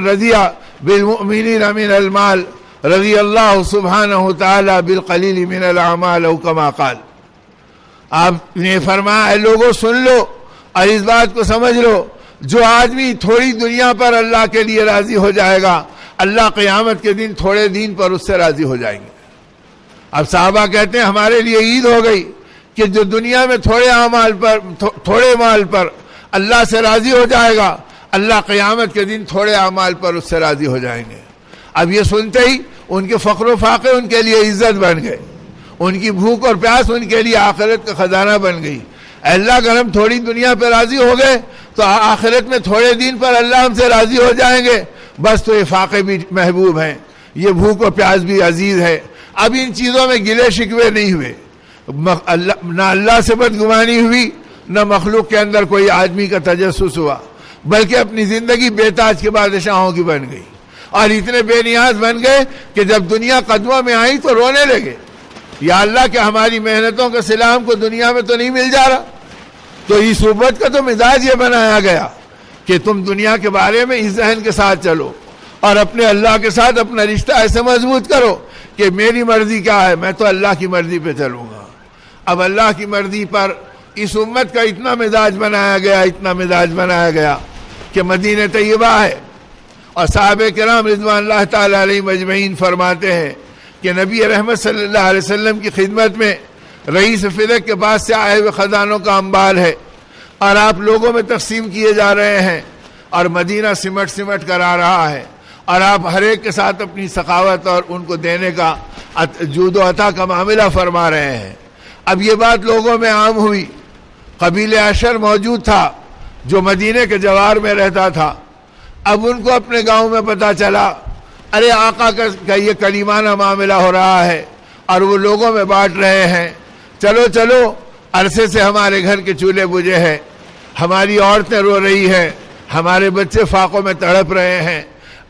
رضی بالمؤمنین من المال رضی اللہ سبحانہ تعالی بالقلیل من الاعمال او کما قال۔ آپ نے فرمایا اے لوگوں سن لو اور اس بات کو سمجھ لو، جو آدمی تھوڑی دنیا پر اللہ کے لیے راضی ہو جائے گا، اللہ قیامت کے دن تھوڑے دین پر اس سے راضی ہو جائیں گے۔ اب صحابہ کہتے ہیں ہمارے لیے عید ہو گئی کہ جو دنیا میں تھوڑے مال پر اللہ سے راضی ہو جائے گا، اللہ قیامت کے دن تھوڑے اعمال پر اس سے راضی ہو جائیں گے۔ اب یہ سنتے ہی ان کے فقر و فاقے ان کے لیے عزت بن گئے، ان کی بھوک اور پیاس ان کے لیے آخرت کا خزانہ بن گئی۔ اللہ اگر ہم تھوڑی دنیا پہ راضی ہو گئے تو آخرت میں تھوڑے دن پر اللہ ہم سے راضی ہو جائیں گے، بس تو یہ فاقے بھی محبوب ہیں، یہ بھوک و پیاس بھی عزیز ہے۔ اب ان چیزوں میں گلے شکوے نہیں ہوئے، نہ اللہ سے بدگمانی ہوئی، نہ مخلوق کے اندر کوئی آدمی کا تجسس ہوا، بلکہ اپنی زندگی بے تاج کے بادشاہوں کی بن گئی، اور اتنے بے نیاز بن گئے کہ جب دنیا قدموں میں آئی تو رونے لگے، یا اللہ کہ ہماری محنتوں کا صلہ ہم کو دنیا میں تو نہیں مل جا رہا۔ تو اس صحبت کا تو مزاج یہ بنایا گیا کہ تم دنیا کے بارے میں اس ذہن کے ساتھ چلو اور اپنے اللہ کے ساتھ اپنا رشتہ ایسے مضبوط کرو کہ میری مرضی کیا ہے، میں تو اللہ کی مرضی پہ چلوں گا۔ اب اللہ کی مرضی پر اس امت کا اتنا مزاج بنایا گیا کہ مدینہ طیبہ ہے، اور صحابہ کرام رضوان اللہ تعالی علیہم اجمعین فرماتے ہیں کہ نبی رحمت صلی اللہ علیہ وسلم کی خدمت میں رئیس فلک کے پاس سے آئے ہوئے خزانوں کا انبار ہے، اور آپ لوگوں میں تقسیم کیے جا رہے ہیں، اور مدینہ سمٹ کر آ رہا ہے، اور آپ ہر ایک کے ساتھ اپنی سخاوت اور ان کو دینے کا جود و عطا کا معاملہ فرما رہے ہیں۔ اب یہ بات لوگوں میں عام ہوئی، قبیلہ عشر موجود تھا جو مدینہ کے جوار میں رہتا تھا، اب ان کو اپنے گاؤں میں پتہ چلا، ارے آقا کا یہ کلیمانہ معاملہ ہو رہا ہے اور وہ لوگوں میں بانٹ رہے ہیں، چلو عرصے سے ہمارے گھر کے چولہے بجھے ہیں، ہماری عورتیں رو رہی ہیں، ہمارے بچے فاقوں میں تڑپ رہے ہیں،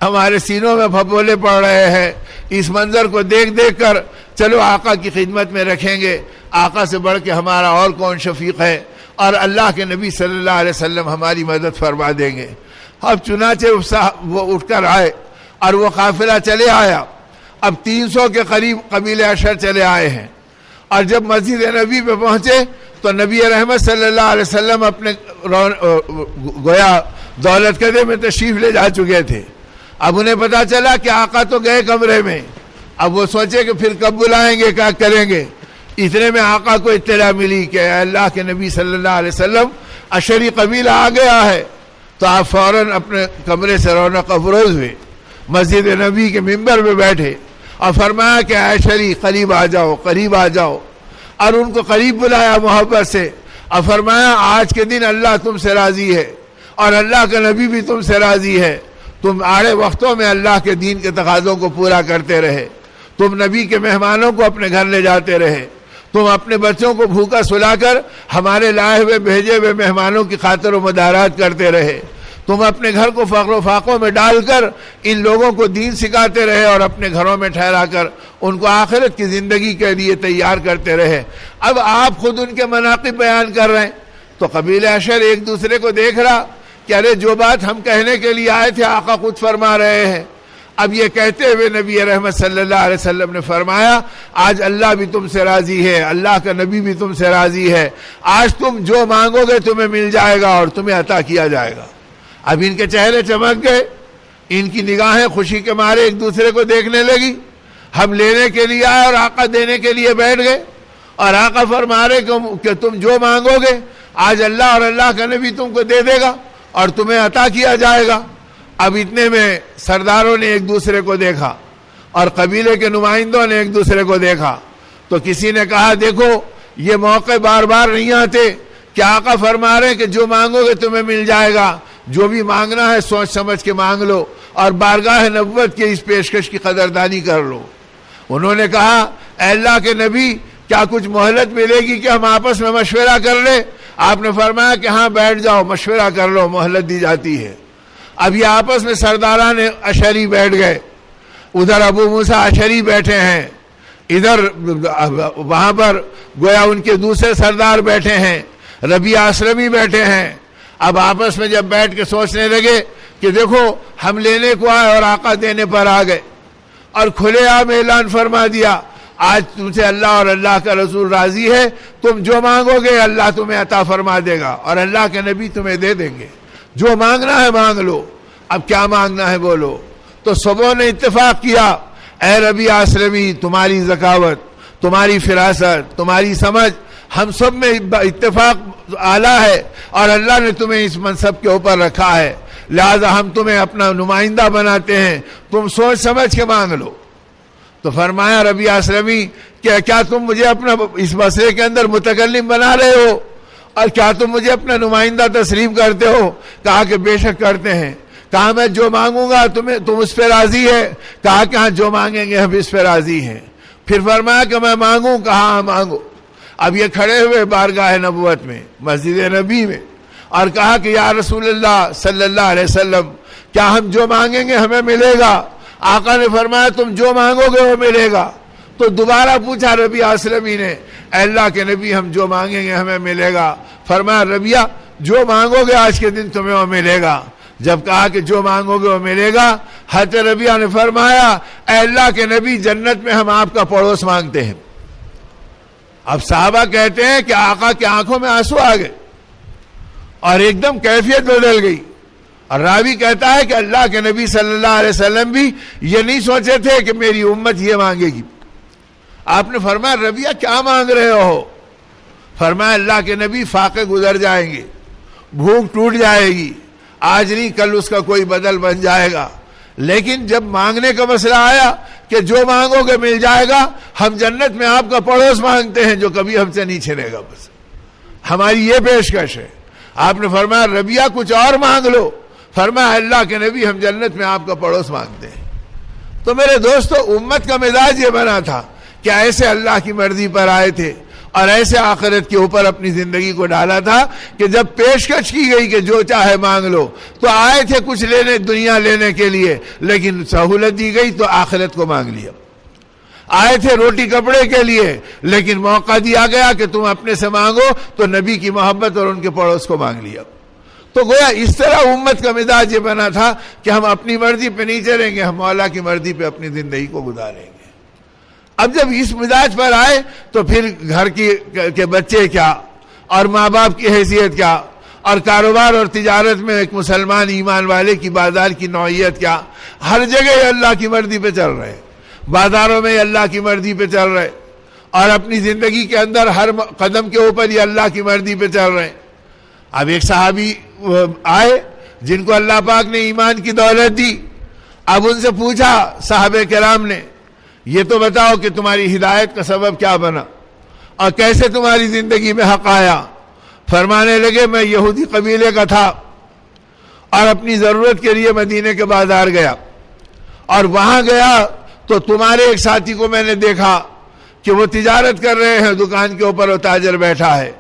ہمارے سینوں میں پھپولے پڑ رہے ہیں، اس منظر کو دیکھ کر چلو آقا کی خدمت میں رکھیں گے، آقا سے بڑھ کے ہمارا اور کون شفیق ہے، اور اللہ کے نبی صلی اللہ علیہ وسلم ہماری مدد فرما دیں گے۔ اب چنانچہ وہ اٹھ کر آئے اور وہ قافلہ چلے آیا، اب 300 کے قریب قبیلہ عشر چلے آئے ہیں، اور جب مسجد نبی پہ پہنچے تو نبی رحمت صلی اللہ علیہ وسلم اپنے گویا دولت قدے میں تشریف لے جا چکے تھے۔ اب انہیں پتا چلا کہ آقا تو گئے کمرے میں، اب وہ سوچے کہ پھر کب بلائیں گے، کیا کریں گے۔ اتنے میں آقا کو اطلاع ملی کہ اللہ کے نبی صلی اللہ علیہ وسلم عشری قبیلہ آ گیا ہے، تو آپ فوراً اپنے کمرے سے رونق افروز ہوئے، مسجد نبی کے ممبر پہ بیٹھے اور فرمایا کہ عشری قریب آ جاؤ، اور ان کو قریب بلایا محبت سے، اور فرمایا آج کے دن اللہ تم سے راضی ہے اور اللہ کا نبی بھی تم سے راضی ہے، تم آڑے وقتوں میں اللہ کے دین کے تقاضوں کو پورا کرتے رہے، تم نبی کے مہمانوں کو اپنے گھر لے جاتے رہے، تم اپنے بچوں کو بھوکا سلا کر ہمارے لائے ہوئے بھیجے ہوئے مہمانوں کی خاطر و مدارات کرتے رہے، تم اپنے گھر کو فقر و فاقوں میں ڈال کر ان لوگوں کو دین سکھاتے رہے اور اپنے گھروں میں ٹھہرا کر ان کو آخرت کی زندگی کے لیے تیار کرتے رہے۔ اب آپ خود ان کے مناقب بیان کر رہے ہیں، تو قبیلہ عشر ایک دوسرے کو دیکھ رہا کہ ارے جو بات ہم کہنے کے لیے آئے تھے آقا خود فرما رہے ہیں۔ اب یہ کہتے ہوئے نبی رحمت صلی اللہ علیہ وسلم نے فرمایا آج اللہ بھی تم سے راضی ہے، اللہ کا نبی بھی تم سے راضی ہے، آج تم جو مانگو گے تمہیں مل جائے گا اور تمہیں عطا کیا جائے گا۔ اب ان کے چہرے چمک گئے، ان کی نگاہیں خوشی کے مارے ایک دوسرے کو دیکھنے لگی، ہم لینے کے لیے آئے اور آقا دینے کے لیے بیٹھ گئے، اور آقا فرما رہے کہ تم جو مانگو گے آج اللہ اور اللہ کا نبی تم کو دے دے گا اور تمہیں عطا کیا جائے گا۔ اب اتنے میں سرداروں نے ایک دوسرے کو دیکھا اور قبیلے کے نمائندوں نے ایک دوسرے کو دیکھا، تو کسی نے کہا دیکھو یہ موقع بار بار نہیں آتے کہ آقا فرما رہے کہ جو مانگو گے تمہیں مل جائے گا، جو بھی مانگنا ہے سوچ سمجھ کے مانگ لو اور بارگاہ نبوت کے اس پیشکش کی قدردانی کر لو۔ انہوں نے کہا اے اللہ کے نبی کیا کچھ مہلت ملے گی کہ ہم آپس میں مشورہ کر لیں؟ آپ نے فرمایا کہ ہاں بیٹھ جاؤ، مشورہ کر لو، مہلت دی جاتی ہے۔ اب یہ آپس میں سرداران اشری بیٹھ گئے، ادھر ابو موسیٰ اشری بیٹھے ہیں، ادھر وہاں پر گویا ان کے دوسرے سردار بیٹھے ہیں، ربیعہ اسلمی بیٹھے ہیں۔ اب آپس میں جب بیٹھ کے سوچنے لگے کہ دیکھو ہم لینے کو آئے اور آقا دینے پر آ گئے، اور کھلے عام اعلان فرما دیا آج تم سے اللہ اور اللہ کا رسول راضی ہے، تم جو مانگو گے اللہ تمہیں عطا فرما دے گا اور اللہ کے نبی تمہیں دے دیں گے، جو مانگنا ہے مانگ لو، اب کیا مانگنا ہے بولو۔ تو سبوں نے اتفاق کیا اے ربیعہ اسلمی تمہاری ذکاوت، تمہاری فراست، تمہاری سمجھ ہم سب میں اتفاق اعلیٰ ہے اور اللہ نے تمہیں اس منصب کے اوپر رکھا ہے، لہذا ہم تمہیں اپنا نمائندہ بناتے ہیں، تم سوچ سمجھ کے مانگ لو۔ تو فرمایا ربیعہ اسلمی کہ کیا تم مجھے اپنا اس مسئلے کے اندر متکلم بنا رہے ہو اور کیا تم مجھے اپنا نمائندہ تسلیم کرتے ہو؟ کہا کہ بے شک کرتے ہیں۔ کہا میں جو مانگوں گا تم اس پہ راضی ہے؟ کہا کہ ہاں جو مانگیں گے ہم اس پہ راضی ہیں۔ پھر فرمایا کہ میں مانگوں؟ کہا ہاں مانگو۔ اب یہ کھڑے ہوئے بارگاہ نبوت میں، مسجد نبی میں، اور کہا کہ یا رسول اللہ صلی اللہ علیہ وسلم کیا ہم جو مانگیں گے ہمیں ملے گا؟ آقا نے فرمایا تم جو مانگو گے وہ ملے گا۔ تو دوبارہ پوچھا ربیعہ اسلمی نے، اے اللہ کے نبی ہم جو مانگیں گے ہمیں ملے گا؟ فرمایا ربیعہ جو مانگو گے آج کے دن تمہیں وہ ملے گا۔ جب کہا کہ جو مانگو گے وہ ملے گا، حضرت ربیعہ نے فرمایا اے اللہ کے نبی جنت میں ہم آپ کا پڑوس مانگتے ہیں۔ اب صحابہ کہتے ہیں کہ آقا کی آنکھوں میں آنسو آ گئے اور ایک دم کیفیت بدل گئی، اور راوی کہتا ہے کہ اللہ کے نبی صلی اللہ علیہ وسلم بھی یہ نہیں سوچے تھے کہ میری امت یہ مانگے گی۔ آپ نے فرمایا ربیعہ کیا مانگ رہے ہو؟ فرمایا اللہ کے نبی فاقے گزر جائیں گے، بھوک ٹوٹ جائے گی، آج نہیں کل اس کا کوئی بدل بن جائے گا، لیکن جب مانگنے کا مسئلہ آیا کہ جو مانگو گے مل جائے گا، ہم جنت میں آپ کا پڑوس مانگتے ہیں جو کبھی ہم سے نہیں چھنے گا، بس ہماری یہ پیشکش ہے۔ آپ نے فرمایا ربیعہ کچھ اور مانگ لو۔ فرمایا اللہ کے نبی ہم جنت میں آپ کا پڑوس مانگتے ہیں۔ تو میرے دوستو امت کا مزاج یہ بنا تھا کہ ایسے اللہ کی مرضی پر آئے تھے اور ایسے آخرت کے اوپر اپنی زندگی کو ڈالا تھا کہ جب پیشکش کی گئی کہ جو چاہے مانگ لو تو آئے تھے کچھ لینے، دنیا لینے کے لیے، لیکن سہولت دی گئی تو آخرت کو مانگ لیا۔ آئے تھے روٹی کپڑے کے لیے، لیکن موقع دیا گیا کہ تم اپنے سے مانگو تو نبی کی محبت اور ان کے پڑوس کو مانگ لیا۔ تو گویا اس طرح امت کا مزاج یہ بنا تھا کہ ہم اپنی مرضی پہ نہیں چلیں گے، ہم مولا کی مرضی پہ اپنی زندگی کو گزاریں گے۔ اب جب اس مزاج پر آئے تو پھر گھر کے بچے کیا اور ماں باپ کی حیثیت کیا اور کاروبار اور تجارت میں ایک مسلمان ایمان والے کی بازار کی نوعیت کیا، ہر جگہ یہ اللہ کی مرضی پہ چل رہے، بازاروں میں یہ اللہ کی مرضی پہ چل رہے، اور اپنی زندگی کے اندر ہر قدم کے اوپر یہ اللہ کی مرضی پہ چل رہے۔ اب ایک صحابی آئے جن کو اللہ پاک نے ایمان کی دولت دی۔ اب ان سے پوچھا صحابہ کرام نے، یہ تو بتاؤ کہ تمہاری ہدایت کا سبب کیا بنا اور کیسے تمہاری زندگی میں حق آیا؟ فرمانے لگے میں یہودی قبیلے کا تھا اور اپنی ضرورت کے لیے مدینے کے بازار گیا، اور وہاں گیا تو تمہارے ایک ساتھی کو میں نے دیکھا کہ وہ تجارت کر رہے ہیں، دکان کے اوپر وہ تاجر بیٹھا ہے۔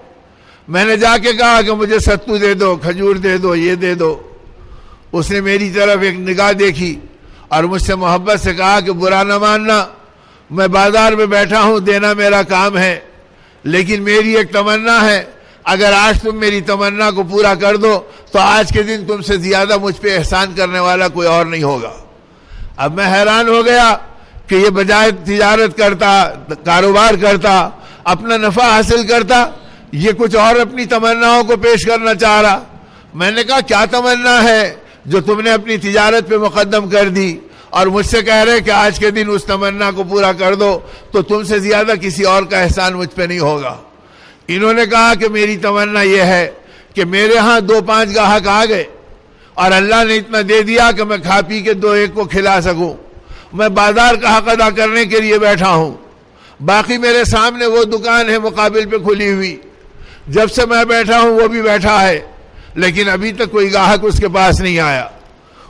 میں نے جا کے کہا کہ مجھے ستو دے دو، کھجور دے دو، یہ دے دو۔ اس نے میری طرف ایک نگاہ دیکھی اور مجھ سے محبت سے کہا کہ برا نہ ماننا، میں بازار میں بیٹھا ہوں، دینا میرا کام ہے، لیکن میری ایک تمنا ہے، اگر آج تم میری تمنا کو پورا کر دو تو آج کے دن تم سے زیادہ مجھ پہ احسان کرنے والا کوئی اور نہیں ہوگا۔ اب میں حیران ہو گیا کہ یہ بجائے تجارت کرتا، کاروبار کرتا، اپنا نفع حاصل کرتا، یہ کچھ اور اپنی تمناؤں کو پیش کرنا چاہ رہا۔ میں نے کہا کیا تمنا ہے جو تم نے اپنی تجارت پہ مقدم کر دی اور مجھ سے کہہ رہے کہ آج کے دن اس تمنا کو پورا کر دو تو تم سے زیادہ کسی اور کا احسان مجھ پہ نہیں ہوگا۔ انہوں نے کہا کہ میری تمنا یہ ہے کہ میرے ہاں 2-5 گاہک آ گئے اور اللہ نے اتنا دے دیا کہ میں کھا پی کے 2-1 کو کھلا سکوں، میں بازار کا حق ادا کرنے کے لیے بیٹھا ہوں، باقی میرے سامنے وہ دکان ہے مقابل پہ کھلی ہوئی، جب سے میں بیٹھا ہوں وہ بھی بیٹھا ہے، لیکن ابھی تک کوئی گاہک اس کے پاس نہیں آیا،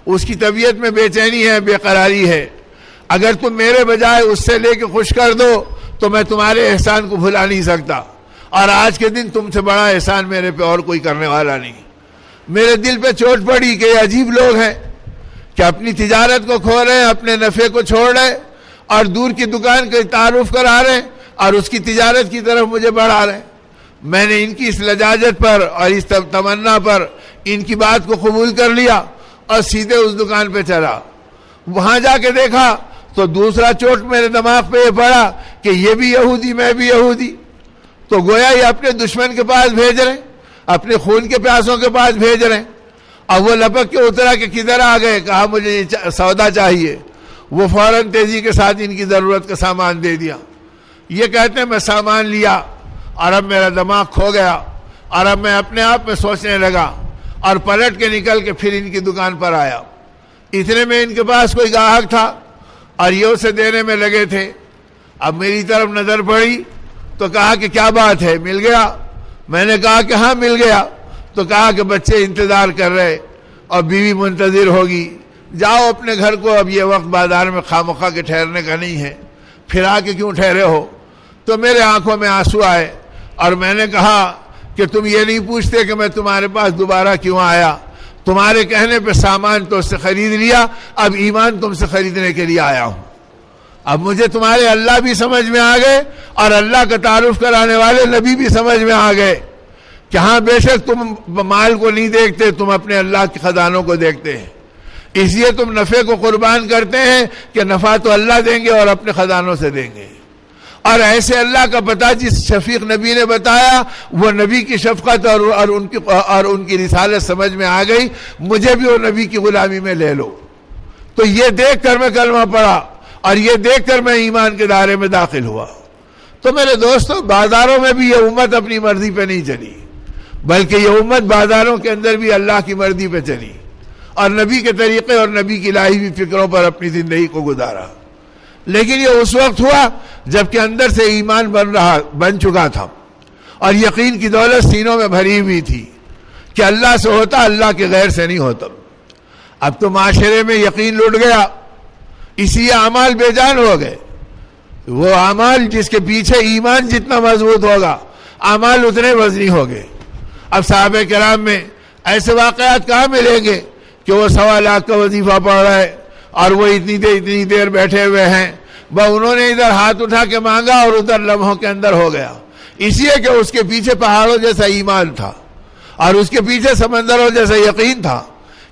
اس کی طبیعت میں بے چینی ہے، بے قراری ہے، اگر تم میرے بجائے اس سے لے کے خوش کر دو تو میں تمہارے احسان کو بھلا نہیں سکتا، اور آج کے دن تم سے بڑا احسان میرے پہ اور کوئی کرنے والا نہیں۔ میرے دل پہ چوٹ پڑی کہ یہ عجیب لوگ ہیں کہ اپنی تجارت کو کھو رہے ہیں، اپنے نفع کو چھوڑ رہے اور دور کی دکان کا تعارف کرا رہے ہیں اور اس کی تجارت کی طرف مجھے بڑھا رہے ہیں۔ میں نے ان کی اس لجاجت پر اور اس تمنا پر ان کی بات کو قبول کر لیا اور سیدھے اس دکان پہ چلا۔ وہاں جا کے دیکھا تو دوسرا چوٹ میرے دماغ پہ یہ پڑا کہ یہ بھی یہودی، میں بھی یہودی، تو گویا یہ اپنے دشمن کے پاس بھیج رہے، اپنے خون کے پیاسوں کے پاس بھیج رہے۔ اب وہ لپک کے اترا کہ کدھر آ گئے، کہا مجھے یہ سودا چاہیے۔ وہ فوراً تیزی کے ساتھ ان کی ضرورت کا سامان دے دیا۔ یہ کہتے ہیں میں سامان لیا اور اب میرا دماغ کھو گیا اور اب میں اپنے آپ میں سوچنے لگا اور پلٹ کے نکل کے پھر ان کی دکان پر آیا۔ اتنے میں ان کے پاس کوئی گاہک تھا اور یہ اسے دینے میں لگے تھے. اب میری طرف نظر پڑی تو کہا کہ کیا بات ہے, مل گیا؟ میں نے کہا کہ ہاں مل گیا. تو کہا کہ بچے انتظار کر رہے اور بیوی منتظر ہوگی, جاؤ اپنے گھر کو, اب یہ وقت بازار میں خامخواہ کے ٹھہرنے کا نہیں ہے, پھر آ کے کیوں ٹھہرے ہو؟ تو میرے آنکھوں میں آنسو آئے اور میں نے کہا کہ تم یہ نہیں پوچھتے کہ میں تمہارے پاس دوبارہ کیوں آیا؟ تمہارے کہنے پہ سامان تو اس سے خرید لیا, اب ایمان تم سے خریدنے کے لیے آیا ہوں. اب مجھے تمہارے اللہ بھی سمجھ میں آ گئے اور اللہ کا تعارف کرانے والے نبی بھی سمجھ میں آ گئے کہ ہاں بے شک تم مال کو نہیں دیکھتے, تم اپنے اللہ کے خزانوں کو دیکھتے ہیں, اس لیے تم نفع کو قربان کرتے ہیں کہ نفع تو اللہ دیں گے اور اپنے خزانوں سے دیں گے. اور ایسے اللہ کا پتہ جس شفیق نبی نے بتایا, وہ نبی کی شفقت اور ان کی رسالت سمجھ میں آ گئی, مجھے بھی وہ نبی کی غلامی میں لے لو. تو یہ دیکھ کر میں کلمہ پڑھا اور یہ دیکھ کر میں ایمان کے دائرے میں داخل ہوا. تو میرے دوستو, بازاروں میں بھی یہ امت اپنی مرضی پہ نہیں چلی, بلکہ یہ امت بازاروں کے اندر بھی اللہ کی مرضی پہ چلی اور نبی کے طریقے اور نبی کی لائی ہوئی فکروں پر اپنی زندگی کو گزارا. لیکن یہ اس وقت ہوا جب کہ اندر سے ایمان بن چکا تھا اور یقین کی دولت سینوں میں بھری ہوئی تھی کہ اللہ سے ہوتا, اللہ کے غیر سے نہیں ہوتا. اب تو معاشرے میں یقین لٹ گیا, اسی اعمال بے جان ہو گئے. وہ اعمال جس کے پیچھے ایمان جتنا مضبوط ہوگا, اعمال اتنے وزنی ہو گئے. اب صحابہ کرام میں ایسے واقعات کہاں ملیں گے کہ وہ 1.25 لاکھ کا وظیفہ پڑھ رہا ہے اور وہ اتنی دیر بیٹھے ہوئے ہیں, انہوں نے ادھر ہاتھ اٹھا کے مانگا اور ادھر لمحوں کے اندر ہو گیا. اس لیے کہ اس کے پیچھے پہاڑوں جیسا ایمان تھا اور اس کے پیچھے سمندروں جیسا یقین تھا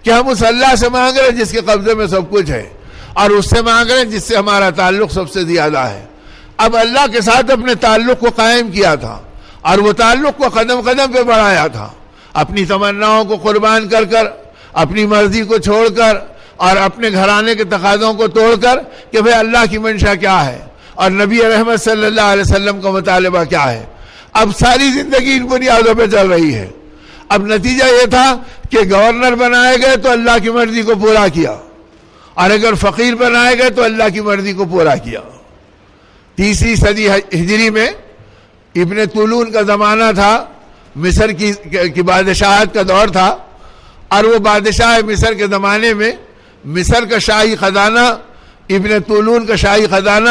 کہ ہم اس اللہ سے مانگ رہے ہیں جس کے قبضے میں سب کچھ ہے, اور اس سے مانگ رہے ہیں جس سے ہمارا تعلق سب سے زیادہ ہے. اب اللہ کے ساتھ اپنے تعلق کو قائم کیا تھا اور وہ تعلق کو قدم قدم پہ بڑھایا تھا, اپنی تمناؤں کو قربان کر کر, اپنی مرضی کو چھوڑ کر اور اپنے گھرانے کے تقاضوں کو توڑ کر کہ بھئی اللہ کی منشا کیا ہے اور نبی رحمت صلی اللہ علیہ وسلم کا مطالبہ کیا ہے. اب ساری زندگی ان بنیادوں پہ چل رہی ہے. اب نتیجہ یہ تھا کہ گورنر بنائے گئے تو اللہ کی مرضی کو پورا کیا, اور اگر فقیر بنائے گئے تو اللہ کی مرضی کو پورا کیا. 3 صدی ہجری میں ابن طولون کا زمانہ تھا, مصر کی بادشاہت کا دور تھا, اور وہ بادشاہ مصر کے زمانے میں مصر کا شاہی خزانہ, ابن طولون کا شاہی خزانہ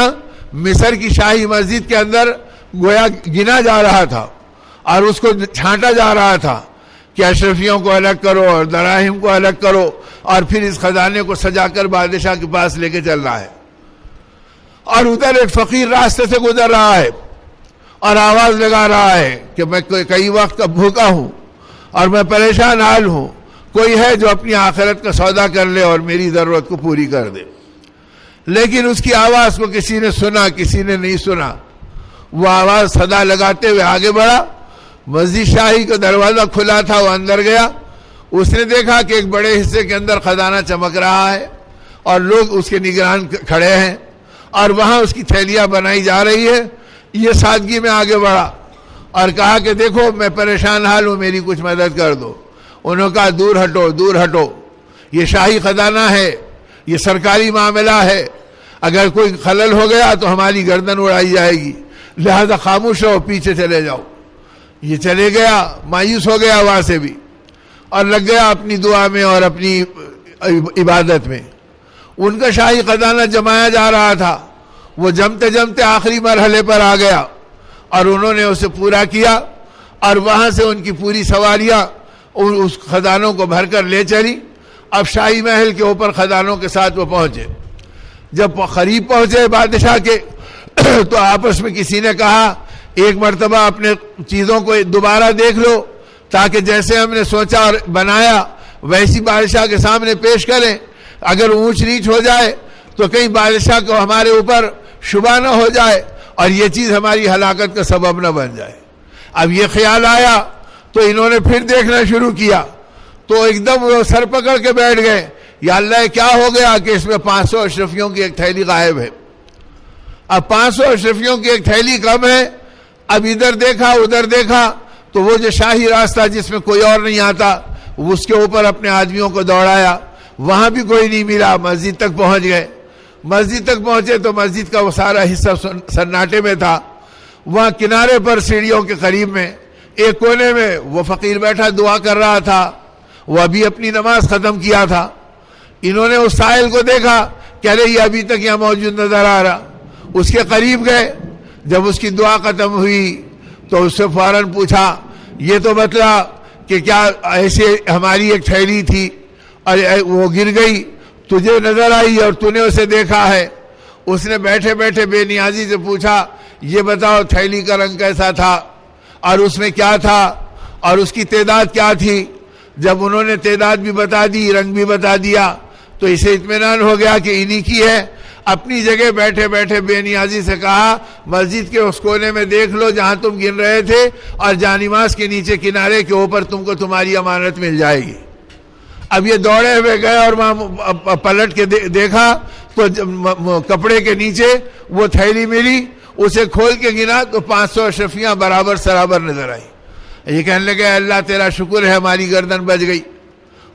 مصر کی شاہی مسجد کے اندر گویا گنا جا رہا تھا اور اس کو چھانٹا جا رہا تھا کہ اشرفیوں کو الگ کرو اور دراہم کو الگ کرو اور پھر اس خزانے کو سجا کر بادشاہ کے پاس لے کے چل رہا ہے. اور ادھر ایک فقیر راستے سے گزر رہا ہے اور آواز لگا رہا ہے کہ میں کئی وقت کا بھوکا ہوں اور میں پریشان حال ہوں, کوئی ہے جو اپنی آخرت کا سودا کر لے اور میری ضرورت کو پوری کر دے. لیکن اس کی آواز کو کسی نے سنا, کسی نے نہیں سنا. وہ آواز صدا لگاتے ہوئے آگے بڑھا, مسجد شاہی کا دروازہ کھلا تھا, وہ اندر گیا. اس نے دیکھا کہ ایک بڑے حصے کے اندر خزانہ چمک رہا ہے اور لوگ اس کے نگران کھڑے ہیں اور وہاں اس کی تھیلیاں بنائی جا رہی ہے. یہ سادگی میں آگے بڑھا اور کہا کہ دیکھو میں پریشان حال ہوں, میری کچھ مدد کر دو. انہوں نے کہا دور ہٹو, دور ہٹو, یہ شاہی خزانہ ہے, یہ سرکاری معاملہ ہے, اگر کوئی خلل ہو گیا تو ہماری گردن اڑائی جائے گی, لہذا خاموش ہو, پیچھے چلے جاؤ. یہ چلے گیا, مایوس ہو گیا وہاں سے بھی اور لگ گیا اپنی دعا میں اور اپنی عبادت میں. ان کا شاہی خزانہ جمایا جا رہا تھا, وہ جمتے جمتے آخری مرحلے پر آ گیا اور انہوں نے اسے پورا کیا اور وہاں سے ان کی پوری سواریاں اس خزانوں کو بھر کر لے چلی. اب شاہی محل کے اوپر خزانوں کے ساتھ وہ پہنچے. جب قریب پہنچے بادشاہ کے تو آپس میں کسی نے کہا ایک مرتبہ اپنے چیزوں کو دوبارہ دیکھ لو تاکہ جیسے ہم نے سوچا اور بنایا ویسی بادشاہ کے سامنے پیش کریں. اگر اونچ نیچ ہو جائے تو کہیں بادشاہ کو ہمارے اوپر شبہ نہ ہو جائے اور یہ چیز ہماری ہلاکت کا سبب نہ بن جائے. اب یہ خیال آیا تو انہوں نے پھر دیکھنا شروع کیا تو ایک دم وہ سر پکڑ کے بیٹھ گئے, یا اللہ کیا ہو گیا کہ اس میں 500 اشرفیوں کی ایک تھیلی غائب ہے. اب 500 اشرفیوں کی ایک تھیلی کم ہے. اب ادھر دیکھا ادھر دیکھا تو وہ جو شاہی راستہ جس میں کوئی اور نہیں آتا اس کے اوپر اپنے آدمیوں کو دوڑایا, وہاں بھی کوئی نہیں ملا. مسجد تک پہنچ گئے, مسجد تک پہنچے تو مسجد کا وہ سارا حصہ سناٹے میں تھا. وہاں کنارے پر سیڑھیوں کے قریب میں ایک کونے میں وہ فقیر بیٹھا دعا کر رہا تھا. وہ ابھی اپنی نماز ختم کیا تھا. انہوں نے اس سائل کو دیکھا کہ ارے یہ ابھی تک یہاں موجود نظر آ رہا. اس کے قریب گئے. جب اس کی دعا ختم ہوئی تو اس سے فوراً پوچھا یہ تو بتلا کہ کیا ایسے ہماری ایک تھیلی تھی اور وہ گر گئی, تجھے نظر آئی اور تو نے اسے دیکھا ہے. اس نے بیٹھے بیٹھے بے نیازی سے پوچھا یہ بتاؤ تھیلی کا رنگ کیسا تھا اور اس میں کیا تھا اور اس کی تعداد کیا تھی. جب انہوں نے تعداد بھی بتا دی, رنگ بھی بتا دیا, تو اسے اطمینان ہو گیا کہ انہی کی ہے. اپنی جگہ بیٹھے بیٹھے بے نیازی سے کہا مسجد کے اس کونے میں دیکھ لو جہاں تم گن رہے تھے, اور جانماز کے نیچے کنارے کے اوپر تم کو تمہاری امانت مل جائے گی. اب یہ دوڑے ہوئے گئے اور وہاں پلٹ کے دیکھا تو کپڑے کے نیچے وہ تھیلی ملی. اسے کھول کے گنا تو 500 اشرفیاں برابر سرابر نظر آئی. یہ کہنے لگے اللہ تیرا شکر ہے ہماری گردن بچ گئی,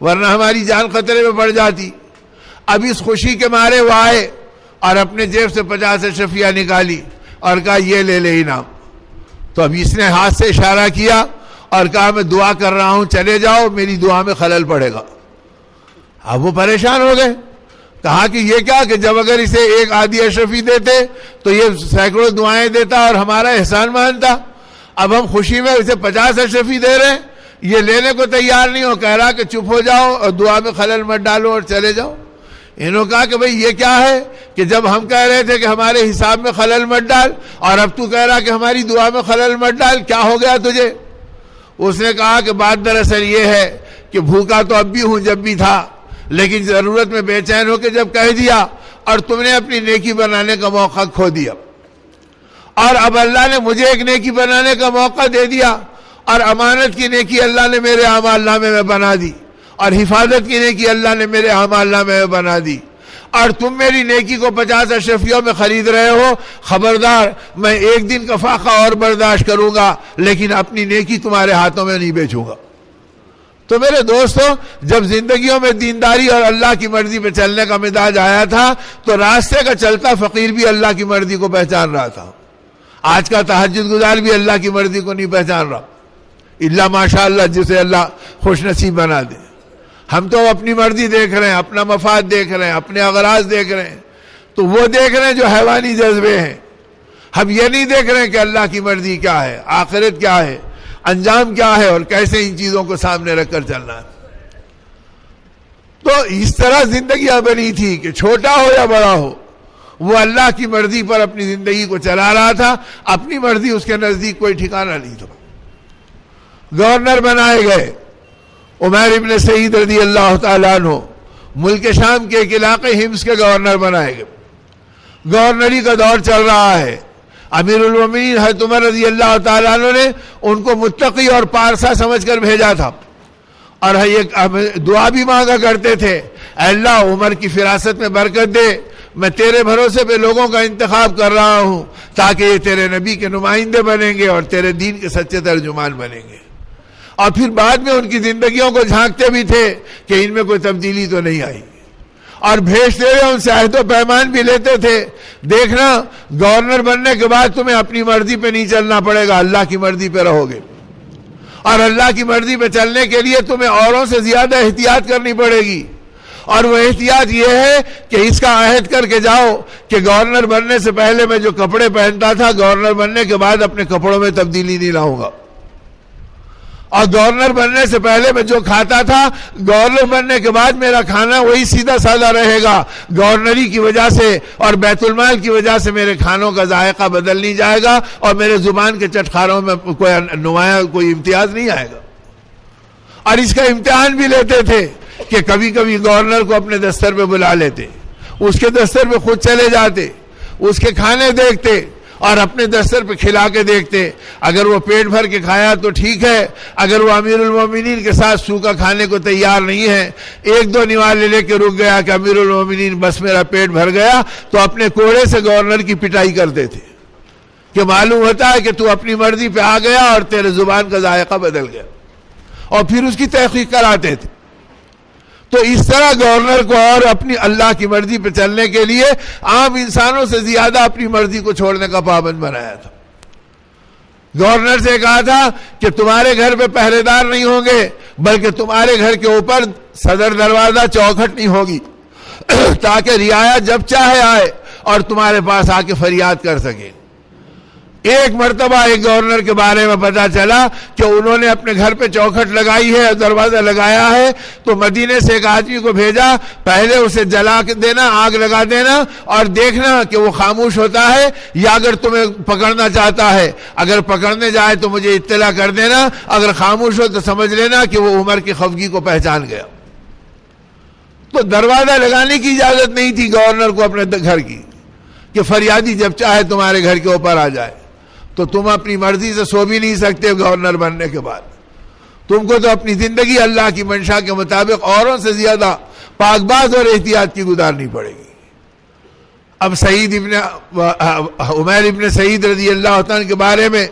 ورنہ ہماری جان خطرے میں پڑ جاتی. اب اس خوشی کے مارے وہ آئے اور اپنے جیب سے 50 اشرفیاں نکالی اور کہا یہ لے لے انعام. تو اب اس نے ہاتھ سے اشارہ کیا اور کہا میں دعا کر رہا ہوں, چلے جاؤ, میری دعا میں خلل پڑے گا. اب وہ پریشان ہو گئے. کہا کہ یہ کیا کہ جب اگر اسے ایک آدھی اشرفی دیتے تو یہ سینکڑوں دعائیں دیتا اور ہمارا احسان مانتا. اب ہم خوشی میں اسے 50 اشرفی دے رہے ہیں, یہ لینے کو تیار نہیں ہو, کہہ رہا کہ چپ ہو جاؤ اور دعا میں خلل مت ڈالو اور چلے جاؤ. انہوں نے کہا کہ بھئی یہ کیا ہے کہ جب ہم کہہ رہے تھے کہ ہمارے حساب میں خلل مت ڈال اور اب تو کہہ رہا کہ ہماری دعا میں خلل مت ڈال, کیا ہو گیا تجھے؟ اس نے کہا کہ بات دراصل یہ ہے کہ بھوکا تو اب بھی ہوں جب بھی تھا, لیکن ضرورت میں بے چین ہو کے جب کہہ دیا اور تم نے اپنی نیکی بنانے کا موقع کھو دیا, اور اب اللہ نے مجھے ایک نیکی بنانے کا موقع دے دیا اور امانت کی نیکی اللہ نے میرے اعمال نامے میں بنا دی اور حفاظت کی نیکی اللہ نے میرے اعمال نامے میں بنا دی, اور تم میری نیکی کو 50 اشرفیوں میں خرید رہے ہو. خبردار, میں ایک دن کا فاقہ اور برداشت کروں گا لیکن اپنی نیکی تمہارے ہاتھوں میں نہیں بیچوں گا. تو میرے دوستو, جب زندگیوں میں دینداری اور اللہ کی مرضی پہ چلنے کا مزاج آیا تھا تو راستے کا چلتا فقیر بھی اللہ کی مرضی کو پہچان رہا تھا. آج کا تہجد گزار بھی اللہ کی مرضی کو نہیں پہچان رہا, اللہ ماشاءاللہ جسے اللہ خوش نصیب بنا دے. ہم تو اپنی مرضی دیکھ رہے ہیں, اپنا مفاد دیکھ رہے ہیں, اپنے اغراض دیکھ رہے ہیں, تو وہ دیکھ رہے ہیں جو حیوانی جذبے ہیں. ہم یہ نہیں دیکھ رہے ہیں کہ اللہ کی مرضی کیا ہے, آخرت کیا ہے, انجام کیا ہے اور کیسے ان چیزوں کو سامنے رکھ کر چلنا ہے. تو اس طرح زندگیاں بنی تھی کہ چھوٹا ہو یا بڑا ہو وہ اللہ کی مرضی پر اپنی زندگی کو چلا رہا تھا. اپنی مرضی اس کے نزدیک کوئی ٹھکانہ نہیں تھا. گورنر بنائے گئے عمیر ابن سعید رضی اللہ تعالیٰ عنہ, ملک شام کے ایک علاقے حمص کے گورنر بنائے گئے. گورنری کا دور چل رہا ہے. امیر المومنین حضرت عمر رضی اللہ تعالیٰ عنہ نے ان کو متقی اور پارسا سمجھ کر بھیجا تھا, اور یہ دعا بھی مانگا کرتے تھے, اے اللہ عمر کی فراست میں برکت دے, میں تیرے بھروسے پہ لوگوں کا انتخاب کر رہا ہوں تاکہ یہ تیرے نبی کے نمائندے بنیں گے اور تیرے دین کے سچے ترجمان بنیں گے. اور پھر بعد میں ان کی زندگیوں کو جھانکتے بھی تھے کہ ان میں کوئی تبدیلی تو نہیں آئی, اور بھیجتے ہوئے ان سے عہد و پیمان بھی لیتے تھے, دیکھنا گورنر بننے کے بعد تمہیں اپنی مرضی پہ نہیں چلنا پڑے گا, اللہ کی مرضی پہ رہو گے, اور اللہ کی مرضی پہ چلنے کے لیے تمہیں اوروں سے زیادہ احتیاط کرنی پڑے گی. اور وہ احتیاط یہ ہے کہ اس کا عہد کر کے جاؤ کہ گورنر بننے سے پہلے میں جو کپڑے پہنتا تھا گورنر بننے کے بعد اپنے کپڑوں میں تبدیلی نہیں لاؤں گا, اور گورنر بننے سے پہلے میں جو کھاتا تھا گورنر بننے کے بعد میرا کھانا وہی سیدھا سادہ رہے گا. گورنری کی وجہ سے اور بیت المال کی وجہ سے میرے کھانوں کا ذائقہ بدل نہیں جائے گا اور میرے زبان کے چٹخاروں میں کوئی نمایاں کوئی امتیاز نہیں آئے گا. اور اس کا امتحان بھی لیتے تھے کہ کبھی کبھی گورنر کو اپنے دفتر پہ بلا لیتے, اس کے دفتر پہ خود چلے جاتے, اس کے کھانے دیکھتے اور اپنے دفتر پہ کھلا کے دیکھتے. اگر وہ پیٹ بھر کے کھایا تو ٹھیک ہے, اگر وہ امیر المومنین کے ساتھ سوکھا کھانے کو تیار نہیں ہے, ایک دو نوالے لے کے رک گیا کہ امیر المومنین بس میرا پیٹ بھر گیا, تو اپنے کوڑے سے گورنر کی پٹائی کرتے تھے کہ معلوم ہوتا ہے کہ تو اپنی مرضی پہ آ گیا اور تیرے زبان کا ذائقہ بدل گیا, اور پھر اس کی تحقیق کراتے تھے. تو اس طرح گورنر کو اور اپنی اللہ کی مرضی پہ چلنے کے لیے عام انسانوں سے زیادہ اپنی مرضی کو چھوڑنے کا پابند بنایا تھا. گورنر سے کہا تھا کہ تمہارے گھر پہ پہرے دار نہیں ہوں گے بلکہ تمہارے گھر کے اوپر صدر دروازہ چوکھٹ نہیں ہوگی تاکہ رعایا جب چاہے آئے اور تمہارے پاس آ کے فریاد کر سکے. ایک مرتبہ ایک گورنر کے بارے میں پتا چلا کہ انہوں نے اپنے گھر پہ چوکھٹ لگائی ہے، دروازہ لگایا ہے، تو مدینے سے ایک آدمی کو بھیجا، پہلے اسے جلا کے دینا، آگ لگا دینا اور دیکھنا کہ وہ خاموش ہوتا ہے یا اگر تمہیں پکڑنا چاہتا ہے. اگر پکڑنے جائے تو مجھے اطلاع کر دینا، اگر خاموش ہو تو سمجھ لینا کہ وہ عمر کی خفگی کو پہچان گیا. تو دروازہ لگانے کی اجازت نہیں تھی گورنر کو اپنے گھر کی کہ فریادی جب چاہے تمہارے گھر کے اوپر آ جائے. تو تم اپنی مرضی سے سو بھی نہیں سکتے گورنر بننے کے بعد. تم کو تو اپنی زندگی اللہ کی منشا کے مطابق اوروں سے زیادہ پاک باز اور احتیاط کی گزارنی پڑے گی. اب عمیر ابن سعید رضی اللہ عنہ کے بارے میں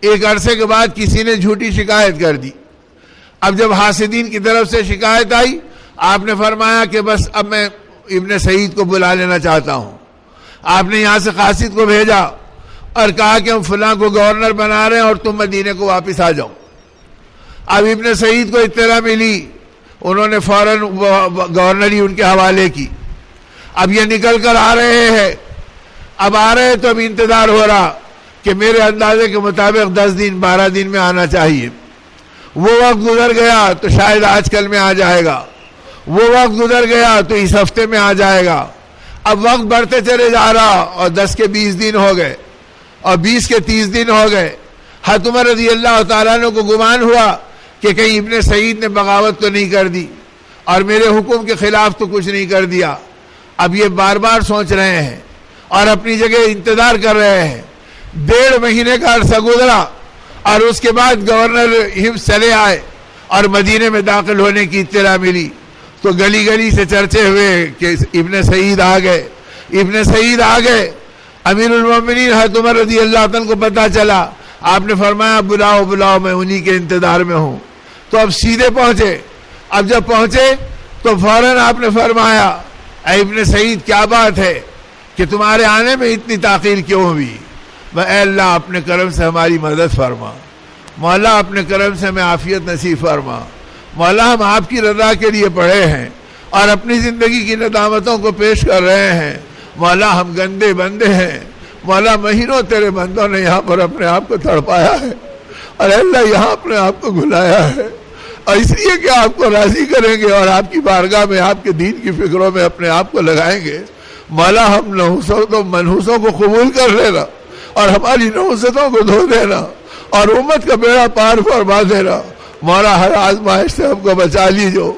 ایک عرصے کے بعد کسی نے جھوٹی شکایت کر دی. اب جب حاسدین کی طرف سے شکایت آئی، آپ نے فرمایا کہ بس اب میں ابن سعید کو بلا لینا چاہتا ہوں. آپ نے یہاں سے قاصد کو بھیجا اور کہا کہ ہم فلاں کو گورنر بنا رہے ہیں اور تم مدینے کو واپس آ جاؤ. اب ابن سعید کو اطلاع ملی، انہوں نے فوراً گورنری ان کے حوالے کی. اب یہ نکل کر آ رہے ہیں، اب آ رہے تو اب انتظار ہو رہا کہ میرے اندازے کے مطابق 10 دن 12 دن میں آنا چاہیے. وہ وقت گزر گیا تو شاید آج کل میں آ جائے گا، وہ وقت گزر گیا تو اس ہفتے میں آ جائے گا. اب وقت بڑھتے چلے جا رہا اور 10 کے 20 دن ہو گئے اور 20 کے 30 دن ہو گئے. حضرت عمر رضی اللہ تعالیٰ عنہ کو گمان ہوا کہ کہیں ابن سعید نے بغاوت تو نہیں کر دی اور میرے حکم کے خلاف تو کچھ نہیں کر دیا. اب یہ بار بار سوچ رہے ہیں اور اپنی جگہ انتظار کر رہے ہیں. 1.5 مہینے کا عرصہ گزرا اور اس کے بعد گورنر حمص چلے آئے اور مدینے میں داخل ہونے کی اطلاع ملی. تو گلی گلی سے چرچے ہوئے کہ ابن سعید آ گئے، ابن سعید آ گئے. امیر المومنین حضرت عمر رضی اللہ عنہ کو پتا چلا. آپ نے فرمایا بلاؤ بلاؤ، میں انہی کے انتظار میں ہوں. تو اب سیدھے پہنچے. اب جب پہنچے تو فوراً آپ نے فرمایا اے ابن سعید کیا بات ہے کہ تمہارے آنے میں اتنی تاخیر کیوں ہوئی؟ اے اللہ اپنے کرم سے ہماری مدد فرما، مولا اپنے کرم سے ہمیں عافیت نصیب فرما. مولا ہم آپ کی رضا کے لیے پڑھے ہیں اور اپنی زندگی کی ندامتوں کو پیش کر رہے ہیں. مولا ہم گندے بندے ہیں، مولا مہینوں تیرے بندوں نے یہاں پر اپنے آپ کو تڑپایا ہے اور اللہ یہاں اپنے آپ کو گھلایا ہے اور اس لیے کہ آپ کو راضی کریں گے اور آپ کی بارگاہ میں آپ کے دین کی فکروں میں اپنے آپ کو لگائیں گے. مولا ہم منحوسوں کو قبول کر لینا اور ہماری نحوستوں کو دھو دینا اور امت کا بیڑا پار فرما دینا. مولا ہر آزمائش سے ہم کو بچا لیجو.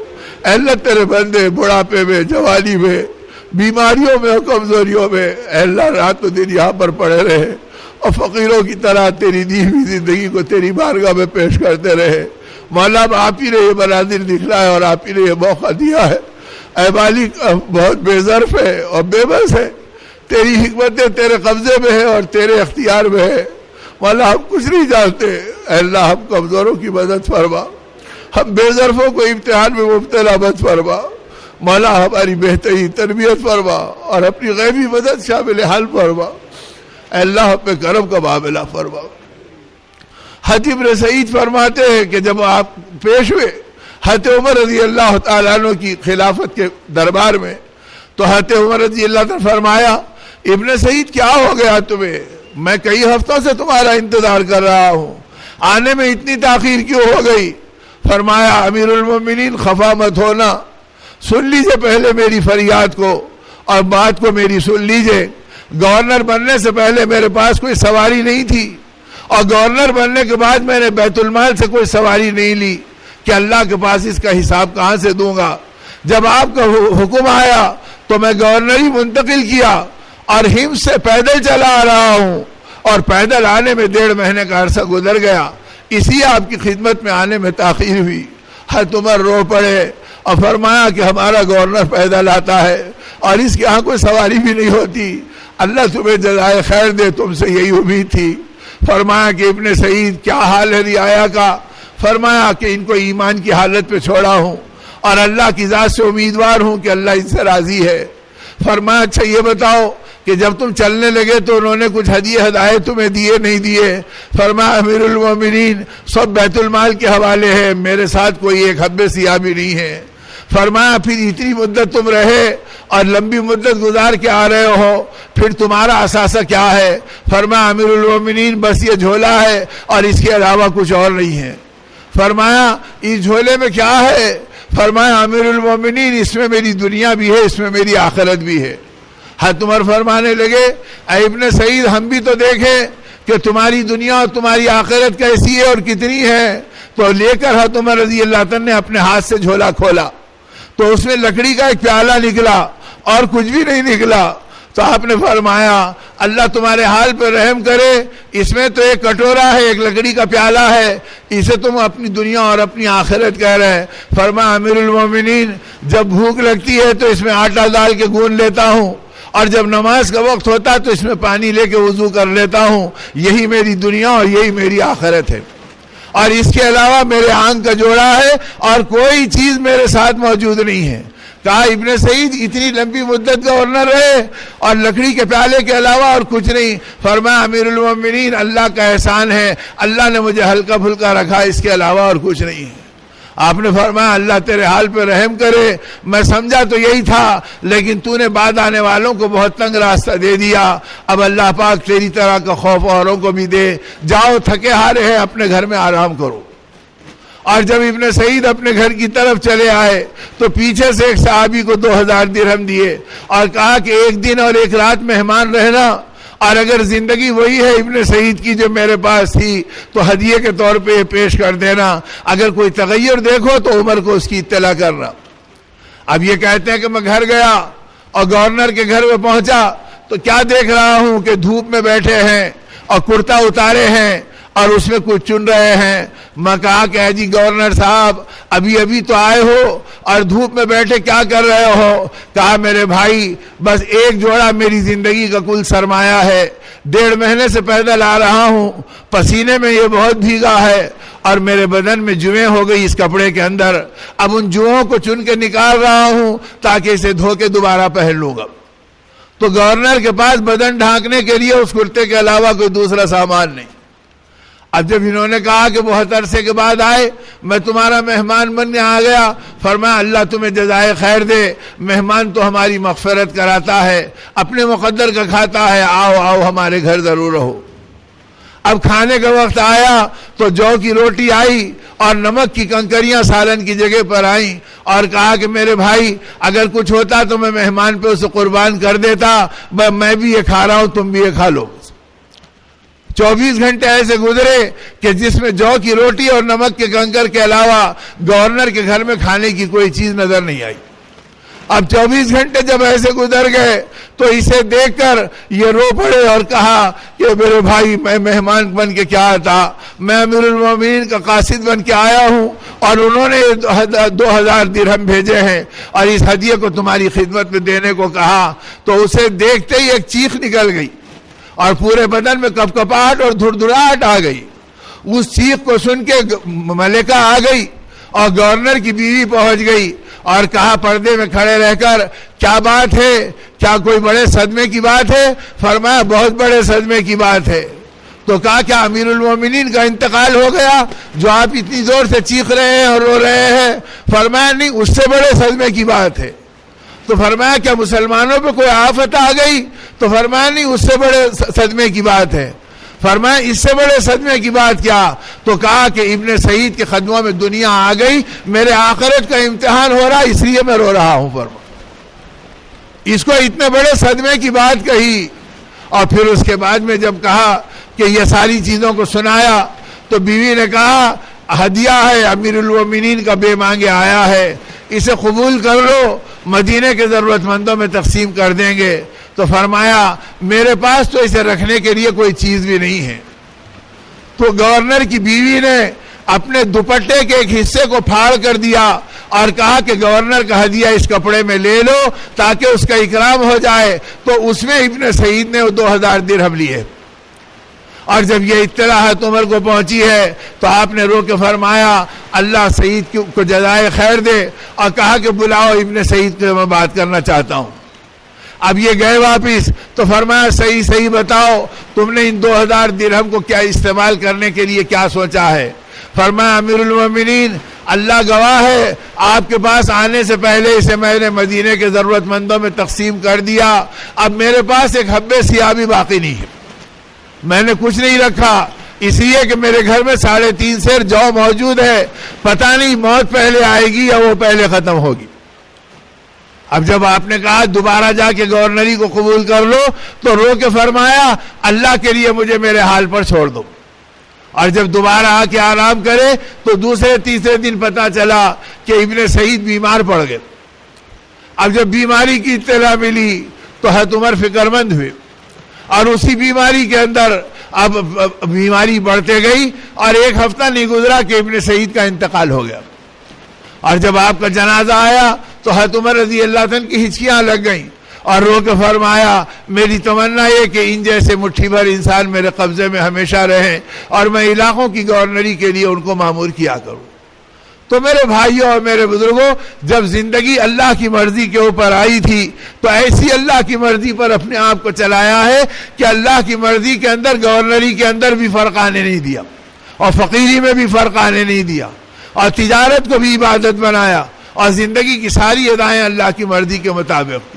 اے اللہ تیرے بندے بڑھاپے میں، جوانی میں، بیماریوں میں اور کمزوریوں میں اے اللہ رات و دن یہاں پر پڑے رہے اور فقیروں کی طرح تیری دی ہوئی زندگی کو تیری بارگاہ میں پیش کرتے رہے. مولا آپ ہی نے یہ مناظر دکھلایا اور آپ ہی نے یہ موقع دیا ہے. اے مالک بہت بے ظرف ہے اور بے بس ہے، تیری حکمتیں تیرے قبضے میں ہے اور تیرے اختیار میں ہے. مولا ہم کچھ نہیں جانتے، اے اللہ ہم کمزوروں کی مدد فرما، ہم بے ظرفوں کو امتحان میں مبتلا مت فرما. مولا ہماری بہتری تربیت فرما اور اپنی غیبی مدد شامل حال فرما. اے اللہ ہم پہ کرم کا معاملہ فرما. حضرت ابن سعید فرماتے ہیں کہ جب آپ پیش ہوئے حضرت عمر رضی اللہ تعالیٰ عنہ کی خلافت کے دربار میں تو حضرت عمر رضی اللہ عنہ فرمایا ابن سعید کیا ہو گیا تمہیں؟ میں کئی ہفتوں سے تمہارا انتظار کر رہا ہوں، آنے میں اتنی تاخیر کیوں ہو گئی؟ فرمایا امیر المومنین خفا مت ہونا، سن لیجئے پہلے میری فریاد کو اور بات کو میری سن لیجئے. گورنر بننے سے پہلے میرے پاس کوئی سواری نہیں تھی اور گورنر بننے کے بعد میں نے بیت المال سے کوئی سواری نہیں لی کہ اللہ کے پاس اس کا حساب کہاں سے دوں گا. جب آپ کا حکم آیا تو میں گورنری منتقل کیا اور حمص سے پیدل چلا آ رہا ہوں اور پیدل آنے میں 1.5 مہینے کا عرصہ گزر گیا، اسی آپ کی خدمت میں آنے میں تاخیر ہوئی. حضرت عمر رو پڑے اور فرمایا کہ ہمارا گورنر پیدل آتا ہے اور اس کے ہاں کوئی سواری بھی نہیں ہوتی. اللہ تمہیں جزائے خیر دے، تم سے یہی امید تھی. فرمایا کہ ابن سعید کیا حال ہے رعایا کا؟ فرمایا کہ ان کو ایمان کی حالت پہ چھوڑا ہوں اور اللہ کی ذات سے امیدوار ہوں کہ اللہ ان سے راضی ہے۔ فرمایا اچھا یہ بتاؤ کہ جب تم چلنے لگے تو انہوں نے کچھ ہدایے تمہیں دیے نہیں دیے؟ فرمایا امیر المومنین سب بیت المال کے حوالے ہے، میرے ساتھ کوئی ایک حبے سیاہ بھی نہیں ہے۔ فرمایا پھر اتنی مدت تم رہے اور لمبی مدت گزار کے آ رہے ہو، پھر تمہارا اثاثہ کیا ہے؟ فرمایا امیر المومنین بس یہ جھولا ہے اور اس کے علاوہ کچھ اور نہیں ہے۔ فرمایا اس جھولے میں کیا ہے؟ فرمایا امیر المومنین اس میں میری دنیا بھی ہے، اس میں میری آخرت بھی ہے۔ حضرت عمر فرمانے لگے اے ابن سعید ہم بھی تو دیکھیں کہ تمہاری دنیا اور تمہاری آخرت کیسی ہے اور کتنی ہے۔ تو لے کر حضرت عمر رضی اللہ عنہ نے اپنے ہاتھ سے جھولا کھولا تو اس میں لکڑی کا ایک پیالہ نکلا اور کچھ بھی نہیں نکلا۔ تو آپ نے فرمایا اللہ تمہارے حال پہ رحم کرے، اس میں تو ایک کٹورا ہے، ایک لکڑی کا پیالہ ہے، اسے تم اپنی دنیا اور اپنی آخرت کہہ رہے ہیں۔ فرمایا امیر المومنین جب بھوک لگتی ہے تو اس میں آٹا ڈال کے گون لیتا ہوں، اور جب نماز کا وقت ہوتا تو اس میں پانی لے کے وضو کر لیتا ہوں، یہی میری دنیا اور یہی میری آخرت ہے، اور اس کے علاوہ میرے آنکھ کا جوڑا ہے اور کوئی چیز میرے ساتھ موجود نہیں ہے۔ کہا ابن سعید اتنی لمبی مدت گورنر رہے اور لکڑی کے پیالے کے علاوہ اور کچھ نہیں؟ فرمایا امیر المومنین اللہ کا احسان ہے، اللہ نے مجھے ہلکا پھلکا رکھا، اس کے علاوہ اور کچھ نہیں ہے۔ آپ نے فرمایا اللہ تیرے حال پہ رحم کرے، میں سمجھا تو یہی تھا لیکن تو نے بعد آنے والوں کو بہت تنگ راستہ دے دیا، اب اللہ پاک تیری طرح کا خوف اوروں کو بھی دے، جاؤ تھکے ہارے ہیں اپنے گھر میں آرام کرو۔ اور جب ابن سعید اپنے گھر کی طرف چلے آئے تو پیچھے سے ایک صحابی کو 2000 درہم دیے اور کہا کہ ایک دن اور ایک رات مہمان رہنا، اور اگر زندگی وہی ہے ابن سعید کی جو میرے پاس تھی تو ہدیے کے طور پہ پیش کر دینا، اگر کوئی تغیر دیکھو تو عمر کو اس کی اطلاع کرنا۔ اب یہ کہتے ہیں کہ میں گھر گیا اور گورنر کے گھر میں پہنچا تو کیا دیکھ رہا ہوں کہ دھوپ میں بیٹھے ہیں اور کرتا اتارے ہیں اور اس میں کچھ چن رہے ہیں۔ میں کہا کہ جی گورنر صاحب ابھی تو آئے ہو اور دھوپ میں بیٹھے کیا کر رہے ہو؟ کہا میرے بھائی بس ایک جوڑا میری زندگی کا کل سرمایہ ہے، 1.5 مہینے سے پیدل آ رہا ہوں، پسینے میں یہ بہت بھیگا ہے اور میرے بدن میں جویں ہو گئی اس کپڑے کے اندر، اب ان جوؤں کو چن کے نکال رہا ہوں تاکہ اسے دھو کے دوبارہ پہن لوں گا۔ تو گورنر کے پاس بدن ڈھانکنے کے لیے اس کرتے کے علاوہ کوئی دوسرا سامان نہیں۔ اب جب انہوں نے کہا کہ بہت عرصے کے بعد آئے، میں تمہارا مہمان بن کے آ گیا، فرمایا اللہ تمہیں جزائے خیر دے، مہمان تو ہماری مغفرت کراتا ہے، اپنے مقدر کا کھاتا ہے، آؤ آؤ ہمارے گھر ضرور رہو۔ اب کھانے کا وقت آیا تو جو کی روٹی آئی اور نمک کی کنکریاں سالن کی جگہ پر آئیں، اور کہا کہ میرے بھائی اگر کچھ ہوتا تو میں مہمان پہ اسے قربان کر دیتا، میں بھی یہ کھا رہا ہوں تم بھی یہ کھا لو۔ 24 گھنٹے ایسے گزرے کہ جس میں جو کی روٹی اور نمک کے کنکر کے علاوہ گورنر کے گھر میں کھانے کی کوئی چیز نظر نہیں آئی۔ اب 24 گھنٹے جب ایسے گزر گئے تو اسے دیکھ کر یہ رو پڑے اور کہا کہ میرے بھائی میں مہمان بن کے کیا آتا، میں امیر المومنین کا قاصد بن کے آیا ہوں اور انہوں نے 2000 درہم بھیجے ہیں اور اس ہدیے کو تمہاری خدمت میں دینے کو کہا۔ تو اسے دیکھتے ہی ایک چیخ نکل گئی اور پورے بدن میں کپکپاہٹ اور دھڑدھڑاہٹ آ گئی۔ اس چیخ کو سن کے ملکہ آ گئی اور گورنر کی بیوی پہنچ گئی اور کہا پردے میں کھڑے رہ کر کیا بات ہے، کیا کوئی بڑے صدمے کی بات ہے؟ فرمایا بہت بڑے صدمے کی بات ہے۔ تو کہا کیا امیر المومنین کا انتقال ہو گیا جو آپ اتنی زور سے چیخ رہے ہیں اور رو رہے ہیں؟ فرمایا نہیں، اس سے بڑے صدمے کی بات ہے۔ تو فرمایا کیا مسلمانوں پہ کوئی آفت آ گئی؟ تو فرمایا نہیں، اس سے بڑے صدمے کی بات ہے۔ فرمایا اس سے بڑے صدمے کی بات کیا؟ تو کہا کہ ابن سعید کے قدموں میں دنیا آ گئی، میرے آخرت کا امتحان ہو رہا اس لیے میں رو رہا ہوں۔ فرمایا اس کو اتنے بڑے صدمے کی بات کہی، اور پھر اس کے بعد میں جب کہا کہ یہ ساری چیزوں کو سنایا تو بیوی نے کہا ہدیہ ہے، امیر المومنین کا بے مانگے آیا ہے، اسے قبول کر لو، مدینے کے ضرورت مندوں میں تقسیم کر دیں گے۔ تو فرمایا میرے پاس تو اسے رکھنے کے لیے کوئی چیز بھی نہیں ہے۔ تو گورنر کی بیوی نے اپنے دوپٹے کے ایک حصے کو پھاڑ کر دیا اور کہا کہ گورنر کا ہدیہ اس کپڑے میں لے لو تاکہ اس کا اکرام ہو جائے۔ تو اس میں ابن سعید نے 2000 درہم لیے۔ اور جب یہ اطلاع حضرت عمر کو پہنچی ہے تو آپ نے رو کے فرمایا اللہ سعید کو جزائے خیر دے، اور کہا کہ بلاؤ ابن سعید کو، میں بات کرنا چاہتا ہوں۔ اب یہ گئے واپس تو فرمایا صحیح بتاؤ تم نے ان 2000 درہم کو کیا استعمال کرنے کے لیے کیا سوچا ہے؟ فرمایا امیر المومنین اللہ گواہ ہے آپ کے پاس آنے سے پہلے اسے میں نے مدینے کے ضرورت مندوں میں تقسیم کر دیا، اب میرے پاس ایک حبے سیاہ بھی باقی نہیں ہے، میں نے کچھ نہیں رکھا، اس لیے کہ میرے گھر میں 3.5 سیر جو موجود ہے، پتہ نہیں موت پہلے آئے گی یا وہ پہلے ختم ہوگی۔ اب جب آپ نے کہا دوبارہ جا کے گورنری کو قبول کر لو تو رو کے فرمایا اللہ کے لیے مجھے میرے حال پر چھوڑ دو، اور جب دوبارہ آ کے آرام کرے تو دوسرے تیسرے دن پتا چلا کہ ابن سعید بیمار پڑ گئے۔ اب جب بیماری کی اطلاع ملی تو حضرت عمر فکر مند ہوئے، اور اسی بیماری کے اندر اب بیماری بڑھتے گئی، اور 1 ہفتہ نہیں گزرا کہ ابن سعید کا انتقال ہو گیا۔ اور جب آپ کا جنازہ آیا تو حضرت عمر رضی اللہ عنہ کی ہچکیاں لگ گئیں، اور رو کے فرمایا میری تمنا یہ کہ ان جیسے مٹھی بھر انسان میرے قبضے میں ہمیشہ رہیں، اور میں علاقوں کی گورنری کے لیے ان کو مامور کیا کروں۔ تو میرے بھائیوں اور میرے بزرگوں، جب زندگی اللہ کی مرضی کے اوپر آئی تھی تو ایسی اللہ کی مرضی پر اپنے آپ کو چلایا ہے کہ اللہ کی مرضی کے اندر گورنری کے اندر بھی فرق آنے نہیں دیا، اور فقیری میں بھی فرق آنے نہیں دیا، اور تجارت کو بھی عبادت بنایا، اور زندگی کی ساری ادائیں اللہ کی مرضی کے مطابق،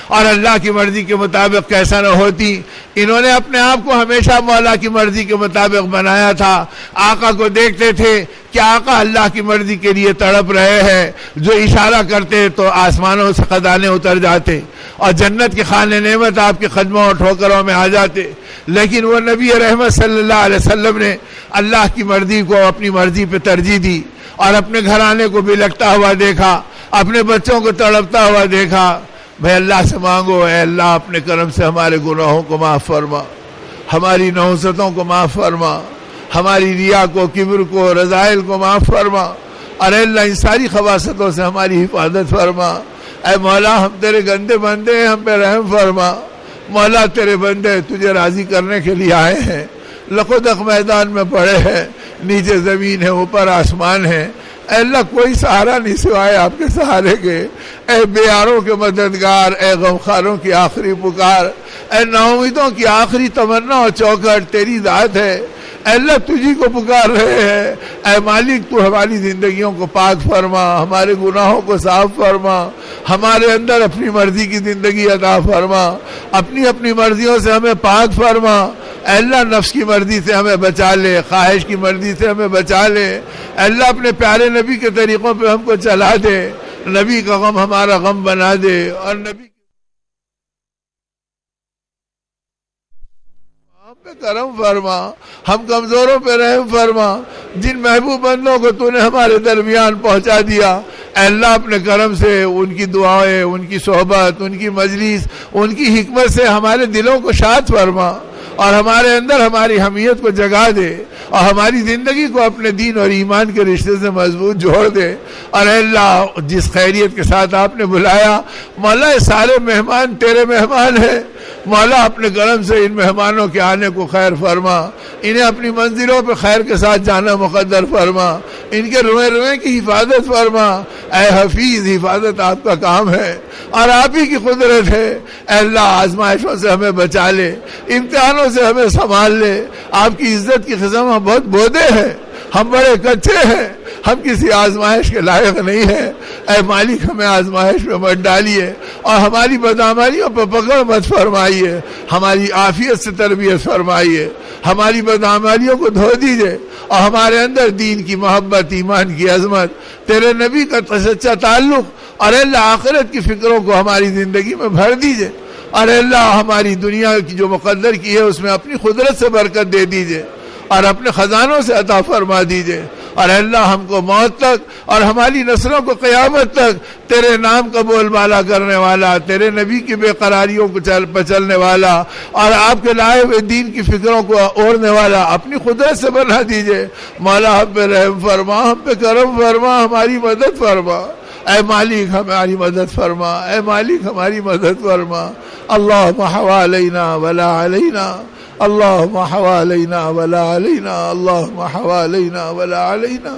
اور اللہ کی مرضی کے مطابق کیسا نہ ہوتی، انہوں نے اپنے آپ کو ہمیشہ مولا کی مرضی کے مطابق بنایا تھا۔ آقا کو دیکھتے تھے کہ آقا اللہ کی مرضی کے لیے تڑپ رہے ہیں، جو اشارہ کرتے تو آسمانوں سے خزانے اتر جاتے، اور جنت کے خانے نعمت آپ کے قدموں اور ٹھوکروں میں آ جاتے، لیکن وہ نبی رحمت صلی اللہ علیہ وسلم نے اللہ کی مرضی کو اپنی مرضی پہ ترجیح دی، اور اپنے گھرانے کو بھی لگتا ہوا دیکھا، اپنے بچوں کو تڑپتا ہوا دیکھا۔ بھائی اللہ سے مانگو، اے اللہ اپنے کرم سے ہمارے گناہوں کو معاف فرما، ہماری نحوستوں کو معاف فرما، ہماری ریا کو، کبر کو، رذائل کو معاف فرما، اور اے اللہ ان ساری خباثتوں سے ہماری حفاظت فرما۔ اے مولا ہم تیرے گندے بندے ہیں، ہم پہ رحم فرما۔ مولا تیرے بندے تجھے راضی کرنے کے لیے آئے ہیں، لقدق میدان میں پڑے ہیں، نیچے زمین ہے اوپر آسمان ہے، اے اللہ کوئی سہارا نہیں سوائے آپ کے سہارے کے۔ اے بیاروں کے مددگار، اے غمخاروں کی آخری پکار، اے ناامیدوں کی آخری تمنا اور چوکھٹ تیری ذات ہے۔ اے اللہ تجھی کو پکار رہے ہیں، اے مالک تو ہماری زندگیوں کو پاک فرما، ہمارے گناہوں کو صاف فرما، ہمارے اندر اپنی مرضی کی زندگی عطا فرما، اپنی مرضیوں سے ہمیں پاک فرما۔ اے اللہ نفس کی مرضی سے ہمیں بچا لے، خواہش کی مرضی سے ہمیں بچا لے۔ اے اللہ اپنے پیارے نبی کے طریقوں پہ ہم کو چلا دے، نبی کا غم ہمارا غم بنا دے، اور نبی ہم پہ کرم فرما، ہم کمزوروں پہ رحم فرما۔ جن محبوب بندوں کو تو نے ہمارے درمیان پہنچا دیا، اے اللہ اپنے کرم سے ان کی دعائیں، ان کی صحبت، ان کی مجلس، ان کی حکمت سے ہمارے دلوں کو شاد فرما، اور ہمارے اندر ہماری حمیت کو جگا دے، اور ہماری زندگی کو اپنے دین اور ایمان کے رشتے سے مضبوط جوڑ دے۔ اور اے اللہ جس خیریت کے ساتھ آپ نے بلایا، مولا سارے مہمان تیرے مہمان ہیں، مولا اپنے کرم سے ان مہمانوں کے آنے کو خیر فرما، انہیں اپنی منزلوں پہ خیر کے ساتھ جانا مقدر فرما، ان کے روئے روئے کی حفاظت فرما۔ اے حفیظ حفاظت آپ کا کام ہے، اور آپ ہی کی قدرت ہے۔ اے اللہ آزمائشوں سے ہمیں بچا لے، امتحانوں سے ہمیں سنبھال لے۔ آپ کی عزت کی قسم ہم بہت بودے ہیں، ہم بڑے کچے ہیں، ہم کسی آزمائش کے لائق نہیں ہیں۔ اے مالک ہمیں آزمائش میں مت ڈالیے، اور ہماری بدعمالیوں پر پکڑ مت فرمائیے، ہماری عافیت سے تربیت فرمائیے، ہماری بدعمالیوں کو دھو دیجئے، اور ہمارے اندر دین کی محبت، ایمان کی عظمت، تیرے نبی کا سچا تعلق، اور اللہ آخرت کی فکروں کو ہماری زندگی میں بھر دیجئے۔ اور اللہ ہماری دنیا کی جو مقدر کی ہے اس میں اپنی قدرت سے برکت دے دیجئے، اور اپنے خزانوں سے عطا فرما دیجئے۔ اور اللہ ہم کو موت تک اور ہماری نسلوں کو قیامت تک تیرے نام کا بول بالا کرنے والا، تیرے نبی کی بے قراریوں کو چلنے والا، اور آپ کے لائے ہوئے دین کی فکروں کو اوڑھنے والا اپنی قدرت سے بنا دیجئے۔ مولا ہم پہ رحم فرما، ہم پہ کرم فرما، ہماری مدد فرما۔ اے مالک ہماری مدد فرما، اے مالک ہماری مدد فرما۔ اللہم حوالینا ولا علینا، اللہم حوالینا ولا علینا، اللہم حوالینا ولا علینا۔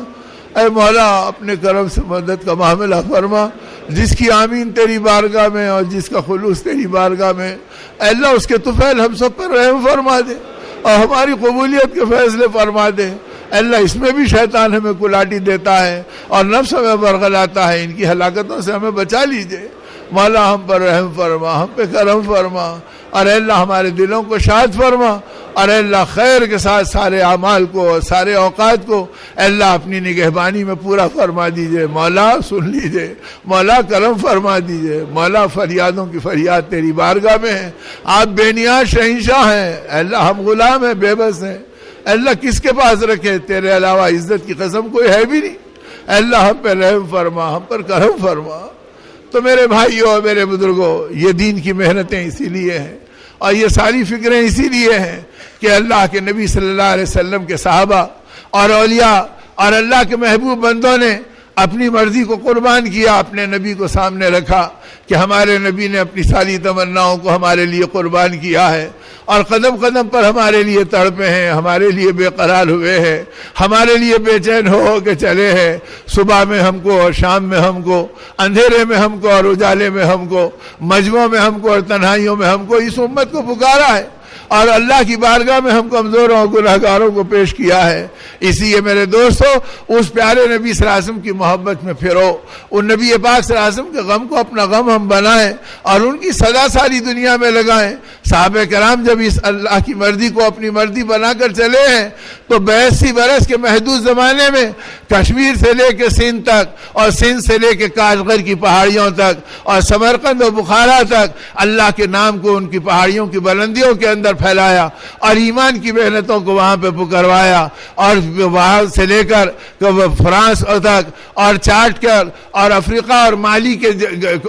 اے مولا اپنے کرم سے مدد کا معاملہ فرما، جس کی آمین تیری بارگاہ میں اور جس کا خلوص تیری بارگاہ میں، اے اللہ اس کے طفیل ہم سب پر رحم فرما دے اور ہماری قبولیت کے فیصلے فرما دے۔ اے اللہ اس میں بھی شیطان ہمیں کلاٹی دیتا ہے اور نفس ہمیں برگلاتا ہے، ان کی ہلاکتوں سے ہمیں بچا لیجئے۔ مولا ہم پر رحم فرما، ہم پہ کرم فرما، اور اے اللہ ہمارے دلوں کو شاد فرما، اور اے اللہ خیر کے ساتھ سارے اعمال کو اور سارے اوقات کو اے اللہ اپنی نگہبانی میں پورا فرما دیجئے۔ مولا سن لیجئے، مولا کرم فرما دیجئے، مولا فریادوں کی فریاد تیری بارگاہ میں ہے، آپ بے نیاز شہنشاہ ہیں، اے اللہ ہم غلام ہیں، بے بس ہیں، اے اللہ کس کے پاس رکھے، تیرے علاوہ عزت کی قسم کوئی ہے بھی نہیں، اے اللہ ہم پہ رحم فرما، ہم پر کرم فرما۔ تو میرے بھائیوں اور میرے بزرگوں، یہ دین کی محنتیں اسی لیے ہیں اور یہ ساری فکریں اسی لیے ہیں کہ اللہ کے نبی صلی اللہ علیہ وسلم کے صحابہ اور اولیاء اور اللہ کے محبوب بندوں نے اپنی مرضی کو قربان کیا، اپنے نبی کو سامنے رکھا کہ ہمارے نبی نے اپنی ساری تمناؤں کو ہمارے لیے قربان کیا ہے، اور قدم قدم پر ہمارے لیے تڑپے ہیں، ہمارے لیے بے قرار ہوئے ہیں، ہمارے لیے بے چین ہو کے چلے ہیں، صبح میں ہم کو اور شام میں ہم کو، اندھیرے میں ہم کو اور اجالے میں ہم کو، مجمعوں میں ہم کو اور تنہائیوں میں ہم کو اس امت کو پکارا ہے، اور اللہ کی بارگاہ میں ہم کمزوروں اور گناہگاروں کو پیش کیا ہے۔ اس لیے میرے دوستو، اس پیارے نبی صلی اللہ علیہ وسلم کی محبت میں پھرو، ان نبی پاک صلی اللہ علیہ وسلم کے غم کو اپنا غم ہم بنائیں اور ان کی صدا ساری دنیا میں لگائیں۔ صحابہ کرام جب اس اللہ کی مرضی کو اپنی مرضی بنا کر چلے ہیں تو 82 برس کے محدود زمانے میں کشمیر سے لے کے سندھ تک اور سندھ سے لے کے کاشغر کی پہاڑیوں تک اور سمرقند و بخارا تک اللہ کے نام کو ان کی پہاڑیوں کی بلندیوں کے اندر پھیلایا اور ایمان کی محنتوں کو وہاں پہ پکروایا، اور وہاں سے لے کر فرانس تک اور چاٹ کر اور افریقہ اور مالی کے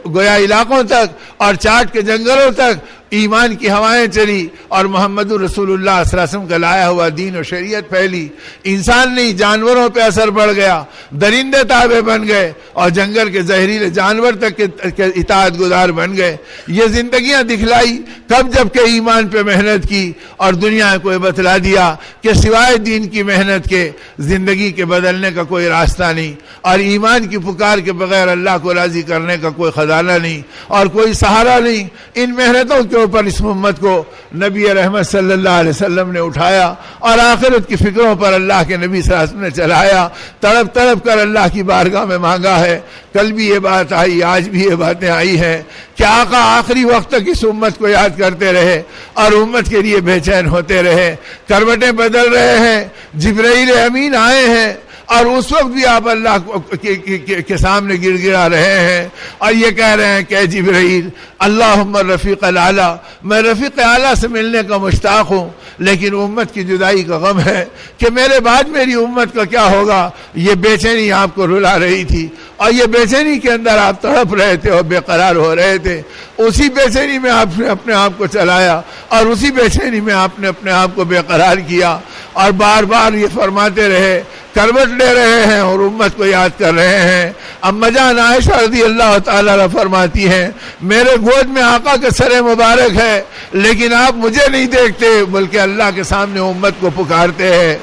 گویا علاقوں تک اور چاٹ کے جنگلوں تک ایمان کی ہوائیں چلی اور محمد رسول اللہ صلی اللہ علیہ وسلم کا لایا ہوا دین و شریعت پھیلی۔ انسان نہیں، جانوروں پہ اثر بڑھ گیا، درندے تابع بن گئے اور جنگل کے زہریلے جانور تک کے اطاعت گزار بن گئے۔ یہ زندگیاں دکھلائی کب؟ جب کہ ایمان پہ محنت کی اور دنیا کو بتلا دیا کہ سوائے دین کی محنت کے زندگی کے بدلنے کا کوئی راستہ نہیں، اور ایمان کی پکار کے بغیر اللہ کو راضی کرنے کا کوئی خزانہ نہیں اور کوئی سہارا نہیں۔ ان محنتوں کے اوپر اس امت کو نبی رحمت صلی اللہ علیہ وسلم نے اٹھایا اور آخرت کی فکروں پر اللہ کے نبی صلی اللہ علیہ وسلم نے چلایا، تڑپ تڑپ کر اللہ کی بارگاہ میں مانگا ہے۔ کل بھی یہ بات آئی، آج بھی یہ باتیں آئی ہیں کہ آقا آخری وقت تک اس امت کو یاد کرتے رہے اور امت کے لیے بے چین ہوتے رہے۔ کروٹیں بدل رہے ہیں، جبرائیل امین آئے ہیں اور اس وقت بھی آپ اللہ کے سامنے گر گرا رہے ہیں اور یہ کہہ رہے ہیں کہ اے جبرائیل، اللہم رفیق الاعلیٰ، میں رفیق اعلیٰ سے ملنے کا مشتاق ہوں، لیکن امت کی جدائی کا غم ہے کہ میرے بعد میری امت کا کیا ہوگا۔ یہ بے چینی آپ کو رلا رہی تھی اور یہ بے چینی کے اندر آپ تڑپ رہے تھے اور بے قرار ہو رہے تھے۔ اسی بے چینی میں آپ نے اپنے آپ کو چلایا اور اسی بے چینی میں آپ نے اپنے آپ کو بے قرار کیا اور بار بار یہ فرماتے رہے، کروٹ لے رہے ہیں اور امت کو یاد کر رہے ہیں۔ اما جان عائشہ رضی اللہ تعالیٰ عنہ فرماتی ہیں، میرے گود میں آقا کے سر مبارک ہے لیکن آپ مجھے نہیں دیکھتے بلکہ اللہ کے سامنے امت کو پکارتے ہیں۔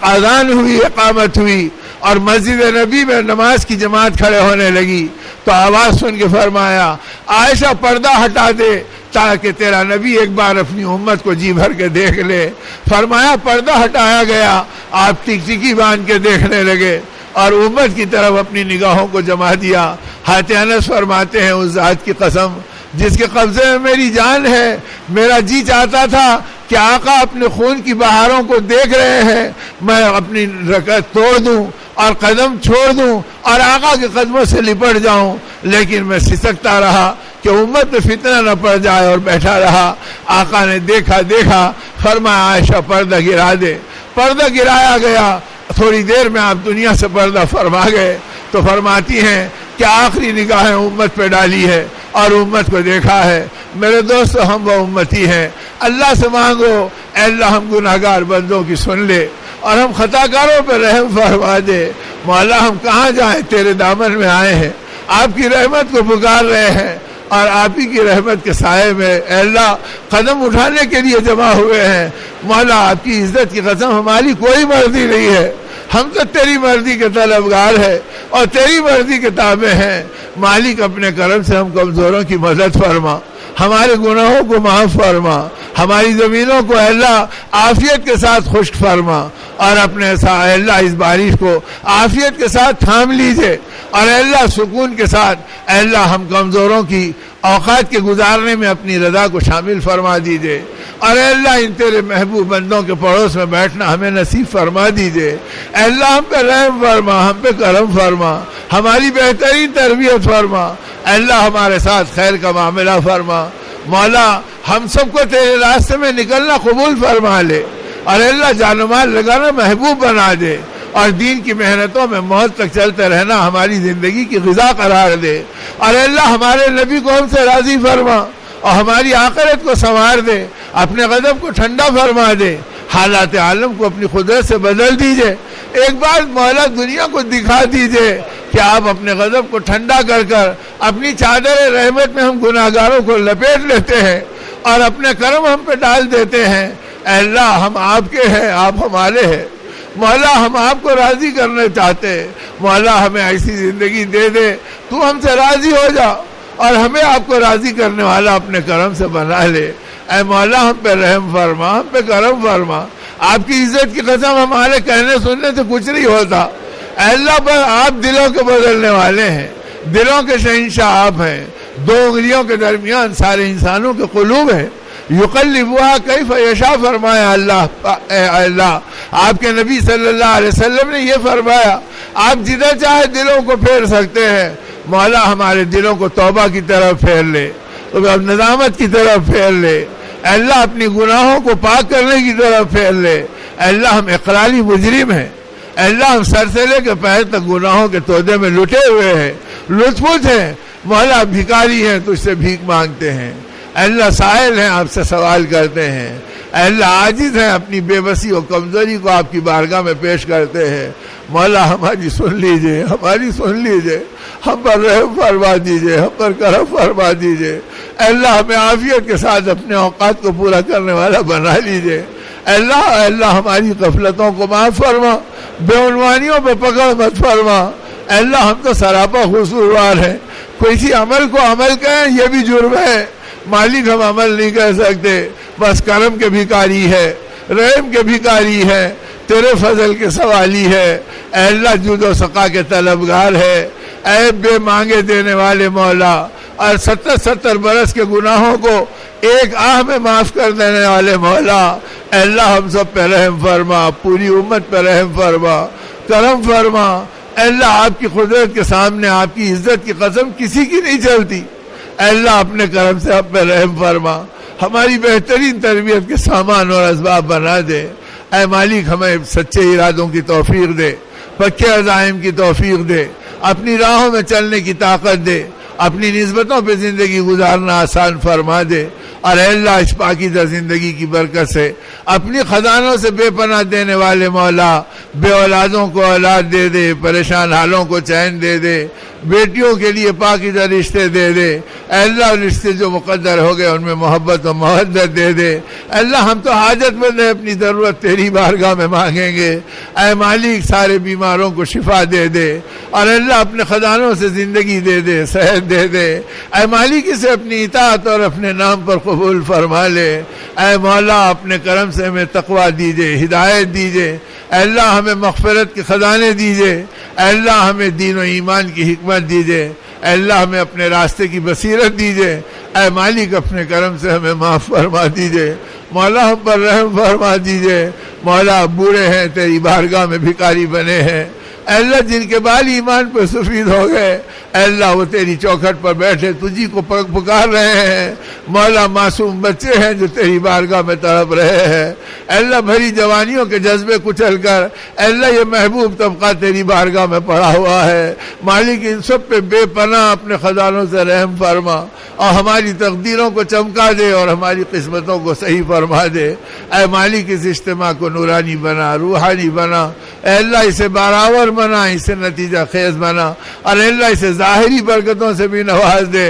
اذان ہوئی، اقامت ہوئی اور مسجد نبی میں نماز کی جماعت کھڑے ہونے لگی تو آواز سن کے فرمایا، عائشہ پردہ ہٹا دے تاکہ تیرا نبی ایک بار اپنی امت کو جی بھر کے دیکھ لے۔ فرمایا پردہ ہٹایا گیا، آپ ٹک ٹکی باندھ کے دیکھنے لگے اور امت کی طرف اپنی نگاہوں کو جما دیا۔ حضرت انس فرماتے ہیں، اس ذات کی قسم جس کے قبضے میں میری جان ہے، میرا جی چاہتا تھا کہ آقا اپنے خون کی بہاروں کو دیکھ رہے ہیں، میں اپنی رکعت توڑ دوں اور قدم چھوڑ دوں اور آقا کے قدموں سے لپٹ جاؤں، لیکن میں سسکتا رہا کہ امت میں فتنہ نہ پڑ جائے اور بیٹھا رہا۔ آقا نے دیکھا، فرمایا عائشہ پردہ گرا دے۔ پردہ گرایا گیا، تھوڑی دیر میں آپ دنیا سے پردہ فرما گئے تو فرماتی ہیں کہ آخری نگاہیں امت پہ ڈالی ہے اور امت کو دیکھا ہے۔ میرے دوستو، ہم وہ امتی ہیں، اللہ سے مانگو اے اللہ ہم گناہگار بندوں کی سن لے اور ہم خطاکاروں پہ رحم فرما دے۔ مولا ہم کہاں جائیں، تیرے دامن میں آئے ہیں، آپ کی رحمت کو پکار رہے ہیں، اور آپ ہی کی رحمت کے سائے میں اے اللہ قدم اٹھانے کے لیے جمع ہوئے ہیں. مولا آپ کی عزت کی قسم ہماری کوئی مرضی نہیں ہے, ہم تو تیری مرضی کے طلبگار ہیں اور تیری مرضی کے تابع ہیں. مالک اپنے کرم سے ہم کمزوروں کی مدد فرما, ہمارے گناہوں کو معاف فرما, ہماری زمینوں کو اے اللہ عافیت کے ساتھ خشک فرما, اور اپنے اے اللہ اس بارش کو عافیت کے ساتھ تھام لیجئے, اور اے اللہ سکون کے ساتھ اے اللہ ہم کمزوروں کی اوقات کے گزارنے میں اپنی رضا کو شامل فرما دیجئے, اور اے اللہ ان تیرے محبوب بندوں کے پڑوس میں بیٹھنا ہمیں نصیب فرما دیجئے. اے اللہ ہم پہ رحم فرما, ہم پہ کرم فرما, ہماری بہترین تربیت فرما, اے اللہ ہمارے ساتھ خیر کا معاملہ فرما. مولا ہم سب کو تیرے راستے میں نکلنا قبول فرما لے, اور اے اللہ جان و مال لگانا محبوب بنا دے, اور دین کی محنتوں میں موت تک چلتے رہنا ہماری زندگی کی غذا قرار دے. اور اے اللہ ہمارے نبی کو ہم سے راضی فرما, اور ہماری آخرت کو سنوار دے, اپنے غضب کو ٹھنڈا فرما دے, حالات عالم کو اپنی قدرت سے بدل دیجئے. ایک بار مولا دنیا کو دکھا دیجئے کہ آپ اپنے غضب کو ٹھنڈا کر کر اپنی چادر رحمت میں ہم گناہگاروں کو لپیٹ لیتے ہیں, اور اپنے کرم ہم پہ ڈال دیتے ہیں. اے اللہ ہم آپ کے ہیں, آپ ہمارے ہیں. مولا ہم آپ کو راضی کرنا چاہتے ہیں. مولا ہمیں ایسی زندگی دے دے, تو ہم سے راضی ہو جا, اور ہمیں آپ کو راضی کرنے والا اپنے کرم سے بنا لے. اے مولا ہم پہ رحم فرما, ہم پہ کرم فرما. آپ کی عزت کی قسم ہمارے کہنے سننے سے کچھ نہیں ہوتا. اے اللہ پر آپ دلوں کے بدلنے والے ہیں, دلوں کے شہنشاہ آپ ہیں. دو انگلیوں کے درمیان سارے انسانوں کے قلوب ہیں. یقلبها کیف یشاء فرمایا اللہ. آپ کے نبی صلی اللہ علیہ وسلم نے یہ فرمایا, آپ جدھر چاہے دلوں کو پھیر سکتے ہیں. مولا ہمارے دلوں کو توبہ کی طرف پھیر لے, ندامت کی طرف پھیر لے. اے اللہ اپنی گناہوں کو پاک کرنے کی طرف پھیر لے. اے اللہ ہم اقراری مجرم ہیں. اے اللہ ہم سر سے لے کے پیر تک گناہوں کے تودے میں لٹے ہوئے ہیں, لطف ہیں. مولا بھکاری ہیں, تجھ سے بھیک مانگتے ہیں. اے اللہ سائل ہیں, آپ سے سوال کرتے ہیں. اے اللہ عاجز ہیں, اپنی بے بسی اور کمزوری کو آپ کی بارگاہ میں پیش کرتے ہیں. مولا ہماری سن لیجئے, ہماری سن لیجئے, ہم پر رحم فرما دیجئے, ہم پر کرم فرما دیجئے. اے اللہ ہمیں عافیت کے ساتھ اپنے اوقات کو پورا کرنے والا بنا لیجئے. اے اللہ ہماری غفلتوں کو معاف فرما, بے عنوانیوں پہ پکڑ مت فرما. اے اللہ ہم تو سراپا قصوروار ہیں, کسی عمل کو عمل کہیں یہ بھی جرم ہے. مالک ہم عمل نہیں کر سکتے, بس کرم کے بھکاری ہے, رحم کے بھکاری ہے, تیرے فضل کے سوالی ہے. اے اللہ جود و سقا کے طلبگار ہے, اے بے مانگے دینے والے مولا, اور 70 برس کے گناہوں کو ایک آہ میں معاف کر دینے والے مولا. اے اللہ ہم سب پہ رحم فرما, پوری امت پہ رحم فرما, کرم فرما. اے اللہ آپ کی قدرت کے سامنے آپ کی عزت کی قسم کسی کی نہیں چلتی. اے اللہ اپنے کرم سے ہم پہ رحم فرما, ہماری بہترین تربیت کے سامان اور اسباب بنا دے. اے مالک ہمیں سچے ارادوں کی توفیق دے, پکے عزائم کی توفیق دے, اپنی راہوں میں چلنے کی طاقت دے, اپنی نسبتوں پہ زندگی گزارنا آسان فرما دے. اور اے اللہ اس پاکیزہ زندگی کی برکت سے اپنی خزانوں سے بے پناہ دینے والے مولا, بے اولادوں کو اولاد دے دے, پریشان حالوں کو چین دے دے, بیٹیوں کے لیے پاکیزہ رشتے دے دے. اے اللہ رشتے جو مقدر ہو گئے ان میں محبت و محبت دے دے. اے اللہ ہم تو حاجت مند ہیں, اپنی ضرورت تیری بارگاہ میں مانگیں گے. اے مالک سارے بیماروں کو شفا دے دے, اور اے اللہ اپنے خزانوں سے زندگی دے دے, صحت دے دے. اے مالک اسے اپنی اطاعت اور اپنے نام پر قبول فرما لے. اے مولا اپنے کرم سے ہمیں تقویٰ دیجئے, ہدایت دیجئے. اے اللہ ہمیں مغفرت کے خزانے دیجئے. اے اللہ ہمیں دین و ایمان کی حکمت دیجئے. اے اللہ ہمیں اپنے راستے کی بصیرت دیجئے. اے مالک اپنے کرم سے ہمیں معاف فرما دیجئے. مولا ہم پر رحم فرما دیجئے. مولا بوڑھے ہیں, تیری بارگاہ میں بھکاری بنے ہیں. اے اللہ جن کے بال ایمان پہ سفید ہو گئے, اے اللہ وہ تیری چوکھٹ پر بیٹھے تجھی کو پکار رہے ہیں. مولا معصوم بچے ہیں جو تیری بارگاہ میں تڑپ رہے ہیں. اے اللہ بھری جوانیوں کے جذبے کچل کر اے اللہ یہ محبوب طبقہ تیری بارگاہ میں پڑا ہوا ہے. مالک ان سب پہ بے پناہ اپنے خزانوں سے رحم فرما, اور ہماری تقدیروں کو چمکا دے, اور ہماری قسمتوں کو صحیح فرما دے. اے مالک اس اجتماع کو نورانی بنا, روحانی بنا. اے اللہ اسے باراور بنا, اسے نتیجہ خیز بنا, اور اے اللہ اسے ظاہری برکتوں سے بھی نواز دے۔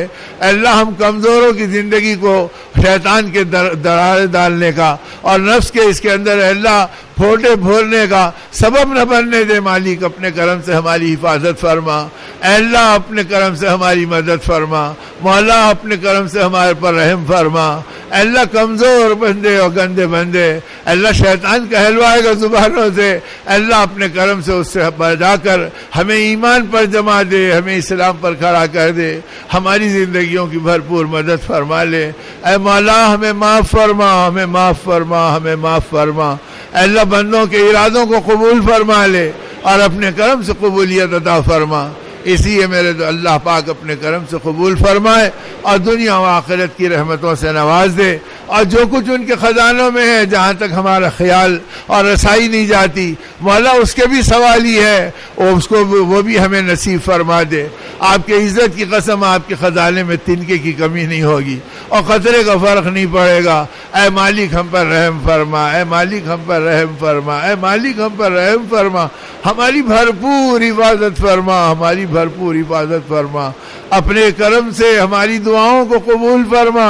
اللہ ہم کمزوروں کی زندگی کو شیطان کے درارے ڈالنے کا اور نفس کے اس کے اندر اللہ پھوٹے بھولنے کا سبب نہ بننے دے۔ مالک اپنے کرم سے ہماری حفاظت فرما، اے اللہ اپنے کرم سے ہماری مدد فرما، مولا اپنے کرم سے ہمارے پر رحم فرما۔ اے اللہ کمزور بندے اور گندے بندے، اے اللہ شیطان کہلوائے گا زبانوں سے، اے اللہ اپنے کرم سے اس سے بچا کر ہمیں ایمان پر جما دے، ہمیں اسلام پر کھڑا کر دے، ہماری زندگیوں کی بھرپور مدد فرما لے۔ اے مولا ہمیں معاف فرما، ہمیں معاف فرما، ہمیں معاف فرما۔ اے اللہ بندوں کے ارادوں کو قبول فرما لے اور اپنے کرم سے قبولیت عطا فرما۔ اس لیے میرے اللہ پاک اپنے کرم سے قبول فرمائے اور دنیا و آخرت کی رحمتوں سے نواز دے، اور جو کچھ ان کے خزانوں میں ہے جہاں تک ہمارا خیال اور رسائی نہیں جاتی، مولا اس کے بھی سوال ہی ہے، اس کو وہ بھی ہمیں نصیب فرما دے۔ آپ کے عزت کی قسم آپ کے خزانے میں تنکے کی کمی نہیں ہوگی اور قطرے کا فرق نہیں پڑے گا۔ اے مالک ہم پر رحم فرما، اے مالک ہم پر رحم فرما، اے مالک ہم پر رحم فرما، ہماری بھرپور حفاظت فرما، ہماری بھرپور حفاظت فرما، اپنے کرم سے ہماری دعاؤں کو قبول فرما۔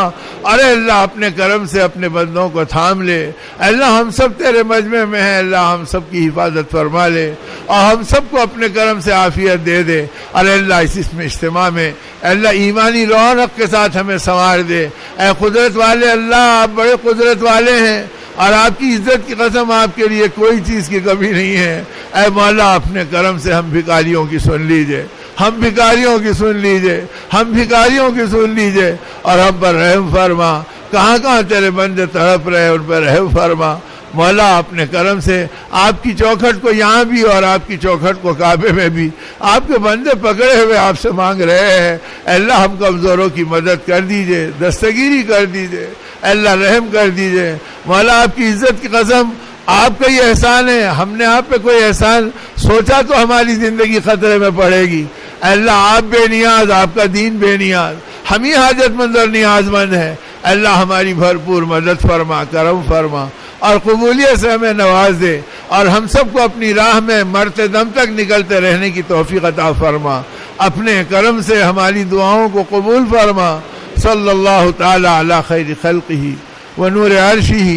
ارے اللہ اپنے کرم سے اپنے بندوں کو تھام لے۔ اللہ ہم سب تیرے مجمع میں ہیں، اللہ ہم سب کی حفاظت فرما لے اور ہم سب کو اپنے کرم سے عافیت دے دے۔ ارے اللہ اس میں اجتماع میں اللہ ایمانی رونق کے ساتھ ہمیں سنوار دے۔ اے قدرت والے اللہ آپ بڑے قدرت والے ہیں اور آپ کی عزت کی قسم آپ کے لیے کوئی چیز کی کمی نہیں ہے۔ اے مولا اپنے کرم سے ہم بھکاریوں کی سن لیجئے، ہم بھکاریوں کی سن لیجئے، ہم بھکاریوں کی سن لیجئے اور ہم پر رحم فرما۔ کہاں کہاں تیرے بندے تڑپ رہے ان پر رحم فرما۔ مولا اپنے کرم سے آپ کی چوکھٹ کو یہاں بھی اور آپ کی چوکھٹ کو کعبے میں بھی آپ کے بندے پکڑے ہوئے آپ سے مانگ رہے ہیں۔ اللہ ہم کمزوروں کی مدد کر دیجئے، دستگیری کر دیجئے، اللہ رحم کر دیجئے۔ مولا آپ کی عزت کی قسم آپ کا یہ احسان ہے، ہم نے آپ پہ کوئی احسان سوچا تو ہماری زندگی خطرے میں پڑے گی۔ اللہ آپ بے نیاز، آپ کا دین بے نیاز، ہم ہی حاجت مند اور نیاز مند ہیں۔ اللہ ہماری بھرپور مدد فرما، کرم فرما اور قبولیت سے ہمیں نواز دے اور ہم سب کو اپنی راہ میں مرتے دم تک نکلتے رہنے کی توفیق عطا فرما۔ اپنے کرم سے ہماری دعاؤں کو قبول فرما۔ صلی اللہ تعالی علی خیر خلقہ ونور عرشہ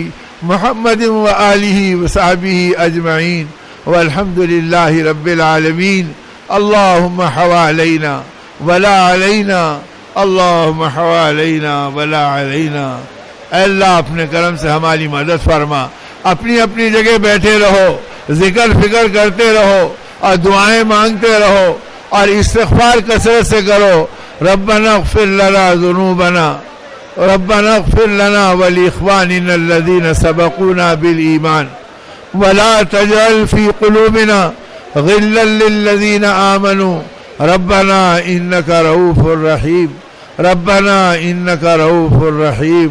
محمد وآلہ وصحبہ اجمعین والحمد للہ رب العالمین۔ اللہم حوالینا ولا علینا، اللہم حوالینا ولا علینا۔ اے اللہ اپنے کرم سے ہماری مدد فرما۔ اپنی اپنی جگہ بیٹھے رہو، ذکر فکر کرتے رہو اور دعائیں مانگتے رہو اور استغفار کثرت سے کرو۔ ربنا اغفر لنا ذنوبنا، ربنا اغفر لنا ولاخواننا الذين سبقونا بالایمان ولا تجعل في قلوبنا غلا للذين آمنوا ربنا انك رؤوف رحيم، ربنا انك رؤوف رحيم۔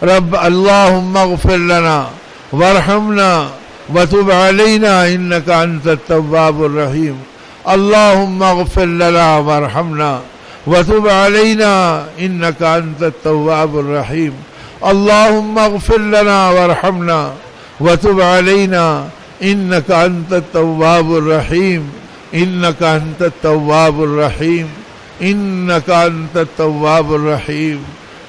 رب اللهم اغفر لنا وارحمنا وتب علينا انك انت التواب الرحيم، اللهم اغفر لنا وارحمنا وتب علينا انك انت التواب الرحيم، اللهم اغفر لنا وارحمنا وتب علينا انك انت التواب الرحيم، انك انت التواب الرحيم، انك انت التواب الرحيم۔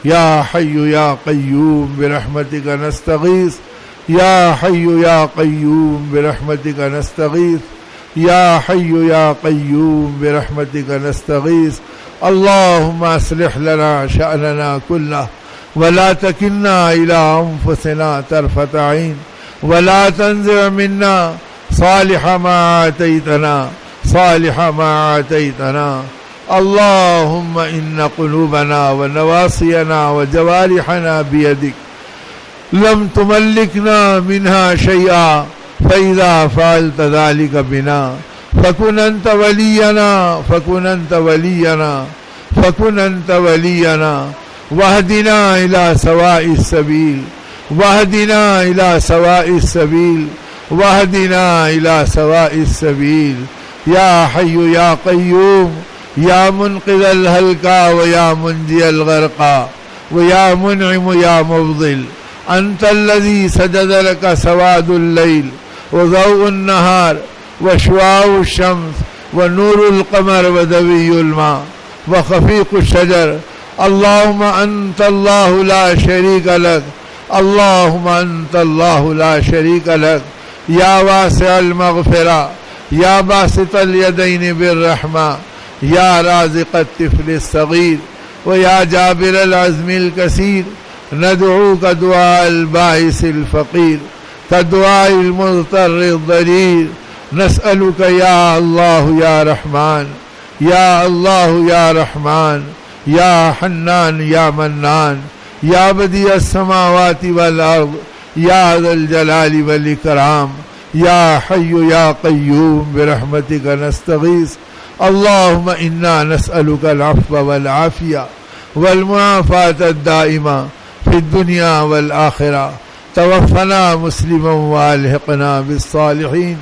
یا حی یا قیوم برحمتک نستغیث، یا حی یا قیوم برحمتک نستغیث، یا حی یا قیوم برحمتک نستغیث۔ اللهم اصلح لنا شأننا كله ولا تكلنا إلى أنفسنا طرفة عين ولا تنزع منا صالح ما آتيتنا، صالح ما آتيتنا۔ اللهم إن قلوبنا ونواصينا وجوارحنا بيدك لم تملكنا منها شيئا، فإذا فعلت ذلك بنا فكن أنت ولينا، فكن أنت ولينا، فكن أنت ولينا، واهدنا إلى سواء السبيل، واهدنا إلى سواء السبيل، واهدنا إلى سواء السبيل۔ يا حي يا قيوم، يا منقذ الهلكى ويا منجي الغرقى ويا منعم يا مفضل، أنت الذي سجد لك سواد الليل وضوء النهار وشواء الشمس ونور القمر ودوي الماء وخفيق الشجر. اللهم أنت الله لا شريك لك، اللهم أنت الله لا شريك لك، يا واسع المغفرة، يا باسط اليدين بالرحمة، يا رازق الطفل الصغير، ويا جابر العزم الكثير. ندعوك دعاء البائس الفقير كدعاء المضطر الضرير. نسألك يا الله يا رحمن، يا الله يا رحمن، يا حنان يا منان، يا بديع السماوات والأرض، يا ذا الجلال والإكرام، يا حي يا قيوم برحمتك نستغيث. اللهم إنا نسألك العفو والعافية والمعافاة الدائمة في الدنيا والآخرة. توفنا مسلما والحقنا بالصالحين،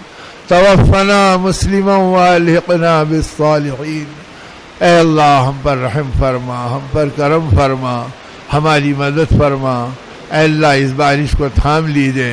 توفنا مسلما والحقنا بالصالحین. اے اللہ ہم پر رحم فرما، ہم پر کرم فرما، ہماری مدد فرما. اے اللہ اس بارش کو تھام لیجئے.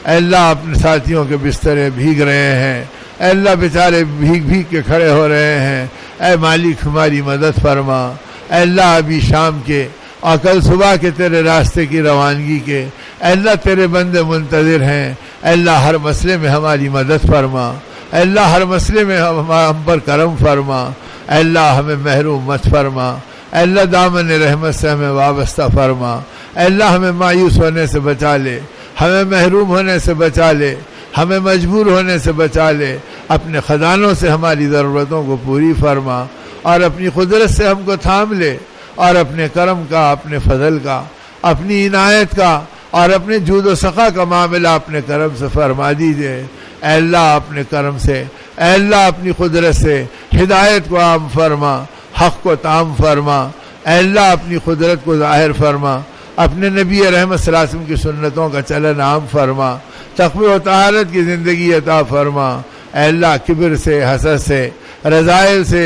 اے اللہ اپنے ساتھیوں کے بسترے بھیگ رہے ہیں، اے اللہ بیچارے بھیگ بھیگ کے کھڑے ہو رہے ہیں. اے مالک ہماری مدد فرما. اے اللہ ابھی شام کے اور کل صبح کے تیرے راستے کی روانگی کے اے اللہ تیرے بندے منتظر ہیں. اے اللہ ہر مسئلے میں ہماری مدد فرما. اے اللہ ہر مسئلے میں ہم پر کرم فرما. اے اللہ ہمیں محروم مت فرما. اے اللہ دامن رحمت سے ہمیں وابستہ فرما. اے اللہ ہمیں مایوس ہونے سے بچا لے، ہمیں محروم ہونے سے بچا لے، ہمیں مجبور ہونے سے بچا لے. اپنے خزانوں سے ہماری ضرورتوں کو پوری فرما اور اپنی قدرت سے ہم کو تھام لے، اور اپنے کرم کا، اپنے فضل کا، اپنی عنایت کا اور اپنے جود و سخا کا معاملہ اپنے کرم سے فرما دیجئے. اے اللہ اپنے کرم سے، اے اللہ اپنی قدرت سے ہدایت کو عام فرما، حق کو تام فرما. اے اللہ اپنی قدرت کو ظاہر فرما، اپنے نبی رحمت صلی اللہ علیہ وسلم کی سنتوں کا چلن عام فرما، تقوی و طہارت کی زندگی عطا فرما. اے اللہ کبر سے، حسد سے، رذائل سے،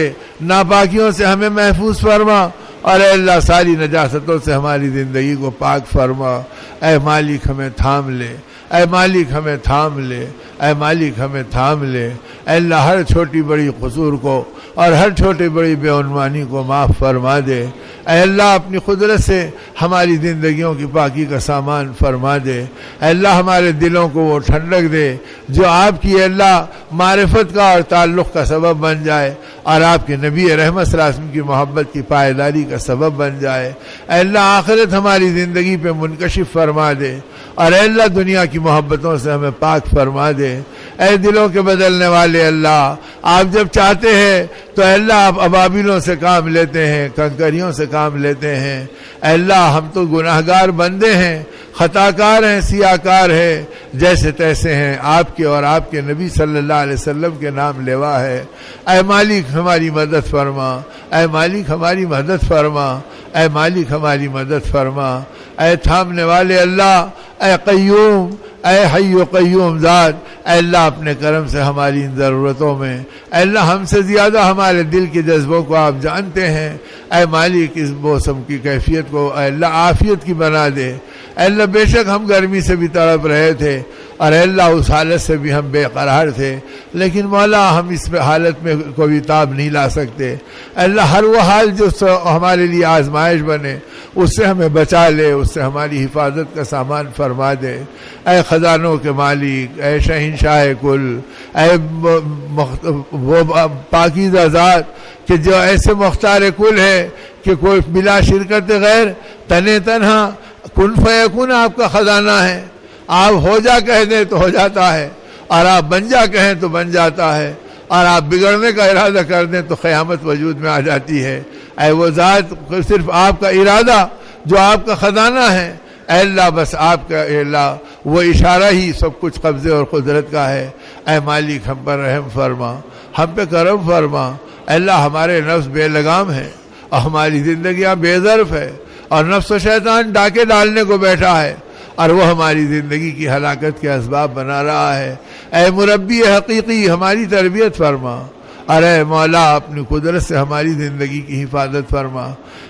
ناپاکیوں سے ہمیں محفوظ فرما، اور اے اللہ ساری نجاستوں سے ہماری زندگی کو پاک فرما. اے مالک ہمیں تھام لے، اے مالک ہمیں تھام لے، اے مالک ہمیں تھام لے. اے اللہ ہر چھوٹی بڑی قصور کو اور ہر چھوٹی بڑی بے عنوانی کو معاف فرما دے. اے اللہ اپنی قدرت سے ہماری زندگیوں کی پاکی کا سامان فرما دے. اے اللہ ہمارے دلوں کو وہ ٹھنڈک دے جو آپ کی اے اللہ معرفت کا اور تعلق کا سبب بن جائے، اور آپ کے نبی رحمت صلی اللہ علیہ وسلم کی محبت کی پائیداری کا سبب بن جائے. اے اللہ آخرت ہماری زندگی پہ منکشف فرما دے، اور اے اللہ دنیا کی محبتوں سے ہمیں پاک فرما دے. اے دلوں کے بدلنے والے اللہ، آپ جب چاہتے ہیں تو اے اللہ آپ ابابیلوں سے کام لیتے ہیں، کنکریوں سے کام لیتے ہیں. اے اللہ ہم تو گناہگار بندے ہیں، خطاکار ہیں، سیاہکار ہیں، جیسے تیسے ہیں. آپ کے اور آپ کے نبی صلی اللہ علیہ وسلم کے نام لیوا ہے. اے مالک ہماری مدد فرما، اے مالک ہماری مدد فرما، اے مالک ہماری مدد فرما. اے تھامنے والے اللہ، اے قیوم، اے حی و قیوم ذات، اے اللہ اپنے کرم سے ہماری ان ضرورتوں میں اے اللہ ہم سے زیادہ ہمارے دل کے جذبوں کو آپ جانتے ہیں. اے مالک اس موسم کی کیفیت کو اے اللہ عافیت کی بنا دے. اے اللہ بے شک ہم گرمی سے بھی تڑپ رہے تھے، اور اے اللہ اس حالت سے بھی ہم بے قرار تھے، لیکن مولا ہم اس حالت میں کوئی تاب نہیں لا سکتے. اے اللہ ہر وہ حال جو ہمارے لیے آزمائش بنے اس سے ہمیں بچا لے، اس سے ہماری حفاظت کا سامان فرما دے. اے خزانوں کے مالک، اے شہنشاہ کل، اے وہ پاکیزہ ذات کہ جو ایسے مختار کل ہے کہ کوئی بلا شرکت غیر تنے تنہا کن فیکون آپ کا خزانہ ہے. آپ ہو جا کہہ دیں تو ہو جاتا ہے، اور آپ بن جا کہیں تو بن جاتا ہے، اور آپ بگڑنے کا ارادہ کر دیں تو قیامت وجود میں آ جاتی ہے. اے وہ ذات صرف آپ کا ارادہ جو آپ کا خزانہ ہے. اے اللہ بس آپ کا اے اللہ وہ اشارہ ہی سب کچھ قبضے اور قدرت کا ہے. اے مالک ہم پر رحم فرما، ہم پہ کرم فرما. اے اللہ ہمارے نفس بے لگام ہے اور ہماری زندگیاں بے ظرف ہے، اور نفس و شیطان ڈاکے ڈالنے کو بیٹھا ہے، اور وہ ہماری زندگی کی ہلاکت کے اسباب بنا رہا ہے. اے مربی حقیقی ہماری تربیت فرما، ارے مولا اپنی قدرت سے ہماری زندگی کی حفاظت فرما،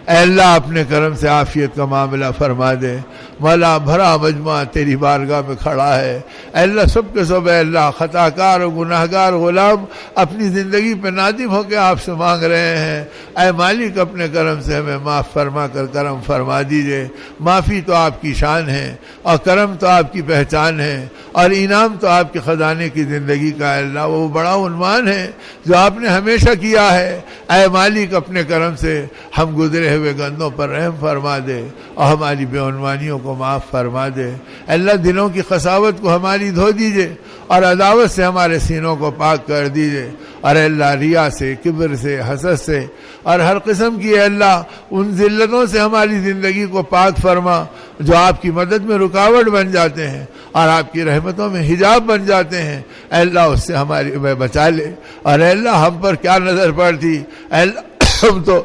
اے اللہ اپنے کرم سے عافیت کا معاملہ فرما دے۔ مولا بھرا مجموعہ تیری بارگاہ میں کھڑا ہے، اے اللہ سب کے سب اے اللہ خطا کار و گناہ گار غلام اپنی زندگی پہ نادم ہو کے آپ سے مانگ رہے ہیں، اے مالک اپنے کرم سے ہمیں معاف فرما کر کرم فرما دیجئے۔ معافی تو آپ کی شان ہے اور کرم تو آپ کی پہچان ہے اور انعام تو آپ کے خزانے کی زندگی کا ہے اللہ، وہ بڑا عنوان ہے جو آپ نے ہمیشہ کیا ہے۔ اے مالک اپنے کرم سے ہم گزرے ہوئے گندوں پر رحم فرما دے اور ہماری بے عنوانیوں کو معاف فرما دے۔ اللہ دلوں کی قساوت کو ہماری دھو دیجئے اور عداوت سے ہمارے سینوں کو پاک کر دیجئے، اور اے اللہ ریا سے، کبر سے، حسد سے اور ہر قسم کی اے اللہ ان ذلتوں سے ہماری زندگی کو پاک فرما جو آپ کی مدد میں رکاوٹ بن جاتے ہیں اور آپ کی رحمتوں میں حجاب بن جاتے ہیں۔ اے اللہ اس سے ہماری بچا لے، اور اے اللہ ہم پر کیا نظر پڑتی، اے اللہ ہم تو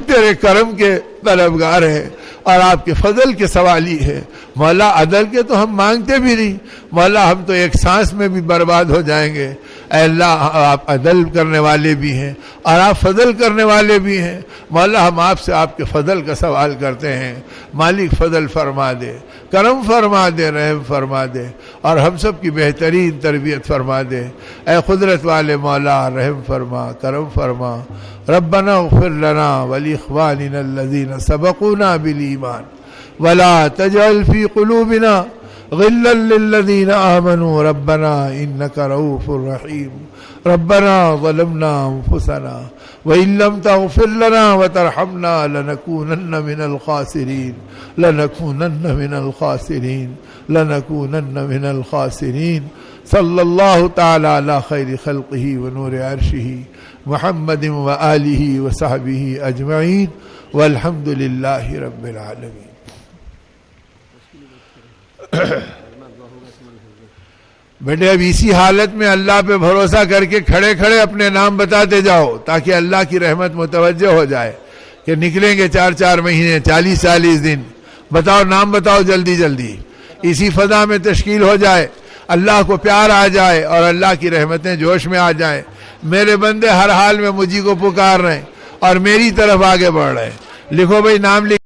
تیرے کرم کے طلبگار ہیں اور آپ کے فضل کے سوالی ہے مولا۔ عدل کے تو ہم مانگتے بھی نہیں مولا، ہم تو ایک سانس میں بھی برباد ہو جائیں گے۔ اے اللہ آپ عدل کرنے والے بھی ہیں اور آپ فضل کرنے والے بھی ہیں مولا، ہم آپ سے آپ کے فضل کا سوال کرتے ہیں۔ مالک فضل فرما دے، کرم فرما دے، رحم فرما دے اور ہم سب کی بہترین تربیت فرما دے۔ اے قدرت والے مولا رحم فرما، کرم فرما۔ ربنا اغفر لنا ولاخواننا الذين سبقونا بالایمان ولا تجعل في قلوبنا غلا للذين آمنوا ربنا إنك رؤوف رحيم۔ ربنا ظلمنا أنفسنا وإن لم تغفر لنا وترحمنا لنكونن من الخاسرين لنكونن من الخاسرين لنكونن من الخاسرين۔ صلى الله تعالى على خير خلقه ونور عرشه محمد وآله وصحبه أجمعين والحمد لله رب العالمين۔ بیٹے اب اسی حالت میں اللہ پہ بھروسہ کر کے کھڑے کھڑے اپنے نام بتاتے جاؤ تاکہ اللہ کی رحمت متوجہ ہو جائے کہ نکلیں گے 4 مہینے 40 دن، بتاؤ نام بتاؤ جلدی جلدی، اسی فضا میں تشکیل ہو جائے، اللہ کو پیار آ جائے اور اللہ کی رحمتیں جوش میں آ جائیں۔ میرے بندے ہر حال میں مجھے کو پکار رہے ہیں اور میری طرف آگے بڑھ رہے ہیں۔ لکھو بھائی نام لکھ